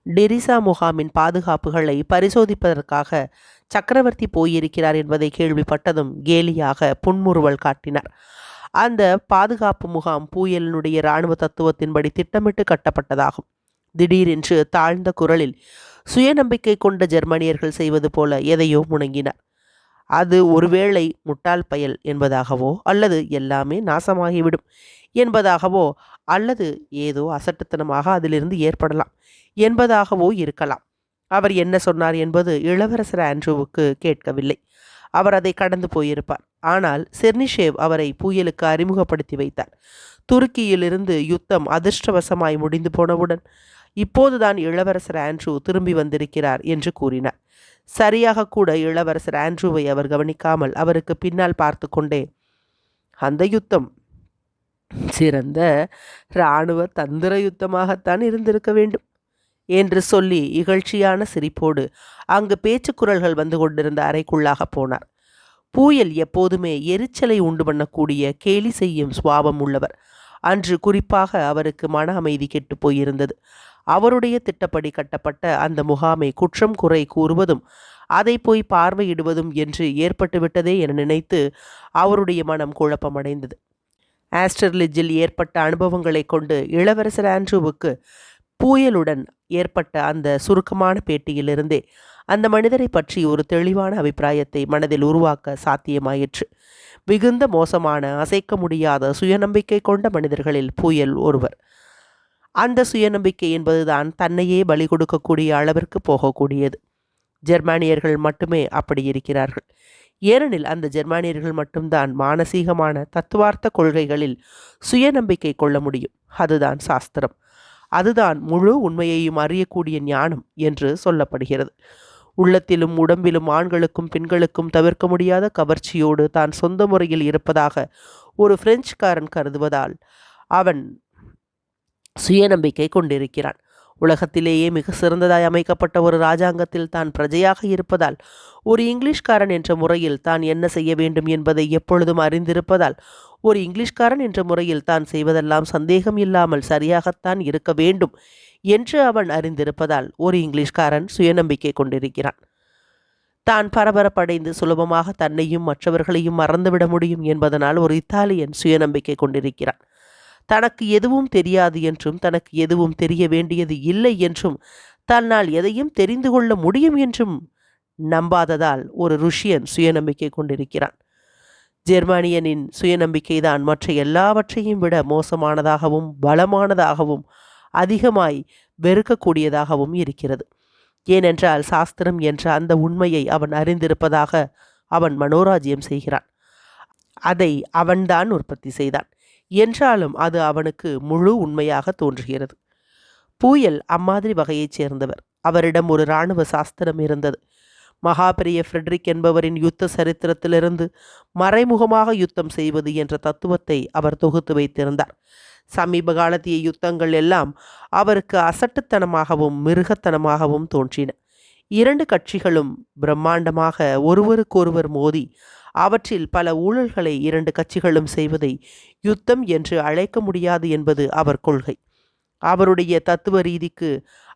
டெரிசா முகாமின் பாதுகாப்புகளை பரிசோதிப்பதற்காக சக்கரவர்த்தி போயிருக்கிறார் என்பதை கேள்விப்பட்டதும் கேலியாக புன்முறுவல் காட்டினார். அந்த பாதுகாப்பு முகாம் பூயலினுடைய இராணுவ தத்துவத்தின்படி திட்டமிட்டு கட்டப்பட்டதாகும். திடீரென்று தாழ்ந்த குரலில் சுயநம்பிக்கை கொண்ட ஜெர்மனியர்கள் செய்வது போல எதையோ முணங்கினார். அது ஒருவேளை முட்டாள் பயல் என்பதாகவோ அல்லது எல்லாமே நாசமாகிவிடும் என்பதாகவோ அல்லது ஏதோ அசட்டுத்தனமாக அதிலிருந்து ஏற்படலாம் என்பதாகவோ இருக்கலாம். அவர் என்ன சொன்னார் என்பது இளவரசர் ஆண்ட்ரூவுக்கு கேட்கவில்லை. அவர் அதை கடந்து போயிருப்பார். ஆனால் செர்னிஷேவ் அவரை பூயலுக்கு அறிமுகப்படுத்தி வைத்தார். துருக்கியிலிருந்து யுத்தம் அதிர்ஷ்டவசமாய் முடிந்து போனவுடன் இப்போதுதான் இளவரசர் ஆண்ட்ரூ திரும்பி வந்திருக்கிறார் என்று கூறினார். சரியாக கூட இளவரசர் ஆண்ட்ரூவை அவர் கவனிக்காமல் அவருக்கு பின்னால் பார்த்து கொண்டே, அந்த யுத்தம் சிறந்த இராணுவ தந்திர யுத்தமாகத்தான் இருந்திருக்க வேண்டும் என்று சொல்லி இகழ்ச்சியான சிரிப்போடு அங்கு பேச்சுக்குரல்கள் வந்து கொண்டிருந்த அறைக்குள்ளாக போனார். பூயல் எப்போதுமே எரிச்சலை உண்டு பண்ணக்கூடிய கேலி செய்யும் சுவாபம் உள்ளவர். அன்று குறிப்பாக அவருக்கு மன அமைதி கெட்டு போயிருந்தது. அவருடைய திட்டப்படி கட்டப்பட்ட அந்த முகாமை குற்றம் குறை கூறுவதும் அதை போய் பார்வையிடுவதும் என்று ஏற்பட்டுவிட்டதே என நினைத்து அவருடைய மனம் குழப்பமடைந்தது. ஆஸ்டர்லிட்ஜில் ஏற்பட்ட அனுபவங்களை கொண்டு இளவரசர் ஆண்ட்ரூவுக்கு பூயலுடன் ஏற்பட்ட அந்த சுருக்கமான பேட்டியிலிருந்தே அந்த மனிதரை பற்றி ஒரு தெளிவான அபிப்பிராயத்தை மனதில் உருவாக்க சாத்தியமாயிற்று. மிகுந்த மோசமான அசைக்க முடியாத சுயநம்பிக்கை கொண்ட மனிதர்களில் பூயல் ஒருவர். அந்த சுயநம்பிக்கை என்பதுதான் தன்னையே பலி கொடுக்கக்கூடிய அளவிற்கு போகக்கூடியது. ஜெர்மானியர்கள் மட்டுமே அப்படி இருக்கிறார்கள். ஏனெனில் அந்த ஜெர்மானியர்கள் மட்டும்தான் மானசீகமான தத்துவார்த்த கொள்கைகளில் சுயநம்பிக்கை கொள்ள முடியும். அதுதான் சாஸ்திரம். அதுதான் முழு உண்மையையும் அறியக்கூடிய ஞானம் என்று சொல்லப்படுகிறது. உள்ளத்திலும் உடம்பிலும் ஆண்களுக்கும் பெண்களுக்கும் தவிர்க்க முடியாத கவர்ச்சியோடு தான் சொந்த முறையில் இருப்பதாக ஒரு பிரெஞ்சுக்காரன் கருதுவதால் அவன் சுயநம்பிக்கை கொண்டிருக்கிறான். உலகத்திலேயே மிக சிறந்ததாய் அமைக்கப்பட்ட ஒரு இராஜாங்கத்தில் தான் பிரஜையாக இருப்பதால், ஒரு இங்கிலீஷ்காரன் என்ற முறையில் தான் என்ன செய்ய வேண்டும் என்பதை எப்பொழுதும் அறிந்திருப்பதால், ஒரு இங்கிலீஷ்காரன் என்ற முறையில் தான் செய்வதெல்லாம் சந்தேகம் இல்லாமல் சரியாகத்தான் இருக்க வேண்டும் என்று அவன் அறிந்திருப்பதால் ஒரு இங்கிலீஷ்காரன் சுயநம்பிக்கை கொண்டிருக்கிறான். தான் பரபரப்படைந்து சுலபமாக தன்னையும் மற்றவர்களையும் மறந்துவிட முடியும் என்பதனால் ஒரு இத்தாலியன் சுயநம்பிக்கை கொண்டிருக்கிறான். தனக்கு எதுவும் தெரியாது என்றும் தனக்கு எதுவும் தெரிய வேண்டியது இல்லை என்றும் தன்னால் எதையும் தெரிந்து கொள்ள முடியும் என்றும் நம்பாததால் ஒரு ருஷ்யன் சுயநம்பிக்கை கொண்டிருக்கிறான். ஜெர்மானியனின் சுயநம்பிக்கைதான் மற்ற எல்லாவற்றையும் விட மோசமானதாகவும் பலமானதாகவும் அதிகமாய் வெறுக்கக்கூடியதாகவும் இருக்கிறது. ஏனென்றால் சாஸ்திரம் என்ற அந்த உண்மையை அவன் அறிந்திருப்பதாக அவன் மனோராஜ்யம் செய்கிறான். அதை அவன்தான் உற்பத்தி செய்தான் என்றாலும் அது அவனுக்கு முழு உண்மையாக தோன்றுகிறது. பூயல் அம்மாதிரி வகையைச் சேர்ந்தவர். அவரிடம் ஒரு இராணுவ சாஸ்திரம் இருந்தது. மகாபெரிய ஃப்ரெட்ரிக் என்பவரின் யுத்த சரித்திரத்திலிருந்து மறைமுகமாக யுத்தம் செய்வது என்ற தத்துவத்தை அவர் தொகுத்து வைத்திருந்தார். சமீப காலத்திய யுத்தங்கள் எல்லாம் அவருக்கு அசட்டுத்தனமாகவும் மிருகத்தனமாகவும் தோன்றின. இரண்டு கட்சிகளும் பிரம்மாண்டமாக ஒருவருக்கொருவர் மோதி அவற்றில் பல ஊழல்களை இரண்டு கட்சிகளும் செய்வதை யுத்தம் என்று அழைக்க முடியாது என்பது அவர் கொள்கை. அவருடைய தத்துவ ரீதிக்கு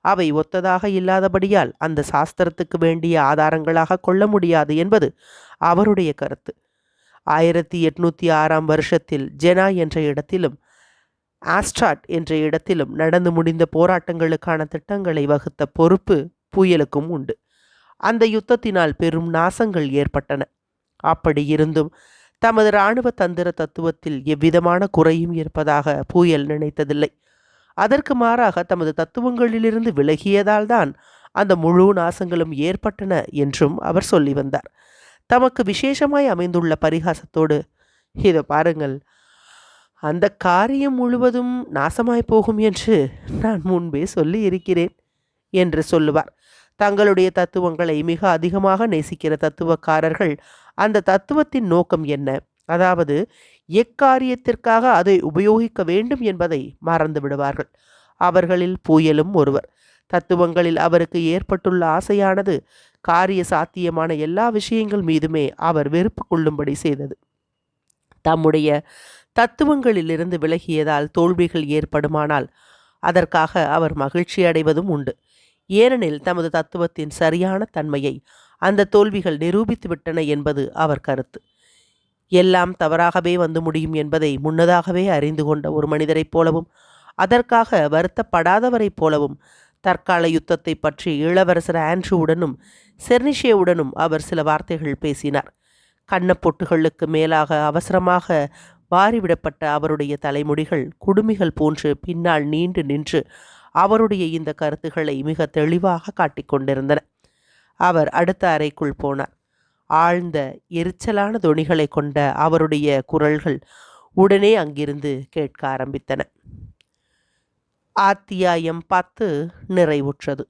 அவை ஒத்ததாக இல்லாதபடியால் அந்த சாஸ்திரத்துக்கு வேண்டிய ஆதாரங்களாக கொள்ள முடியாது என்பது அவருடைய கருத்து. 1806 வருஷத்தில் ஜெனா என்ற இடத்திலும் ஆஸ்ட்ராட் என்ற இடத்திலும் நடந்து முடிந்த போராட்டங்களுக்கான திட்டங்களை வகுத்த பொறுப்பு புயலுக்கும் உண்டு. அந்த யுத்தத்தினால் பெரும் நாசங்கள் ஏற்பட்டன. அப்படி இருந்தும் தமது இராணுவ தந்திர தத்துவத்தில் எவ்விதமான குறையும் இருப்பதாக புயல் நினைத்ததில்லை. அதற்கு மாறாக தமது தத்துவங்களிலிருந்து விலகியதால் தான் அந்த முழு நாசங்களும் ஏற்பட்டன என்றும் அவர் சொல்லி வந்தார். தமக்கு விசேஷமாய் அமைந்துள்ள பரிகாசத்தோடு, இதோ பாருங்கள், அந்த காரியம் முழுவதும் நாசமாய் போகும் என்று நான் முன்பே சொல்லி இருக்கிறேன் என்று சொல்லுவார். தங்களுடைய தத்துவங்களை மிக அதிகமாக நேசிக்கிற தத்துவக்காரர்கள் அந்த தத்துவத்தின் நோக்கம் என்ன, அதாவது எக்காரியத்திற்காக அதை உபயோகிக்க வேண்டும் என்பதை மறந்து விடுவார்கள். அவர்களில் புயலும் ஒருவர். தத்துவங்களில் அவருக்கு ஏற்பட்டுள்ள ஆசையானது காரிய சாத்தியமான எல்லா விஷயங்கள் மீதுமே அவர் வெறுப்பு கொள்ளும்படி செய்தது. தம்முடைய தத்துவங்களிலிருந்து விலகியதால் தோல்விகள் ஏற்படுமானால் அதற்காக அவர் மகிழ்ச்சி அடைவதும் உண்டு. ஏனெனில் தமது தத்துவத்தின் சரியான தன்மையை அந்த தோல்விகள் நிரூபித்து விட்டன என்பது அவர் கருத்து. எல்லாம் தவறாகவே வந்து முடியும் என்பதை முன்னதாகவே அறிந்து கொண்ட ஒரு மனிதரைப் போலவும் அதற்காக வருத்தப்படாதவரைப் போலவும் தற்கால யுத்தத்தை பற்றி இளவரசர் ஆண்ட்ரூவுடனும் செர்னிஷேவுடனும் அவர் சில வார்த்தைகள் பேசினார். கன்னப்பொட்டுகளுக்கு மேலாக அவசரமாக வாரிவிடப்பட்ட அவருடைய தலைமுடிகள் குடுமிகள் போன்று பின்னால் நீண்டு நின்று அவருடைய இந்த கருத்துக்களை மிக தெளிவாக காட்டிக்கொண்டிருந்தன. அவர் அடுத்த அறைக்குள் போனார். ஆழ்ந்த எரிச்சலான தொனிகளை கொண்ட அவருடைய குரல்கள் உடனே அங்கிருந்து கேட்க ஆரம்பித்தன. அத்தியாயம் 10 நிறைவுற்றது.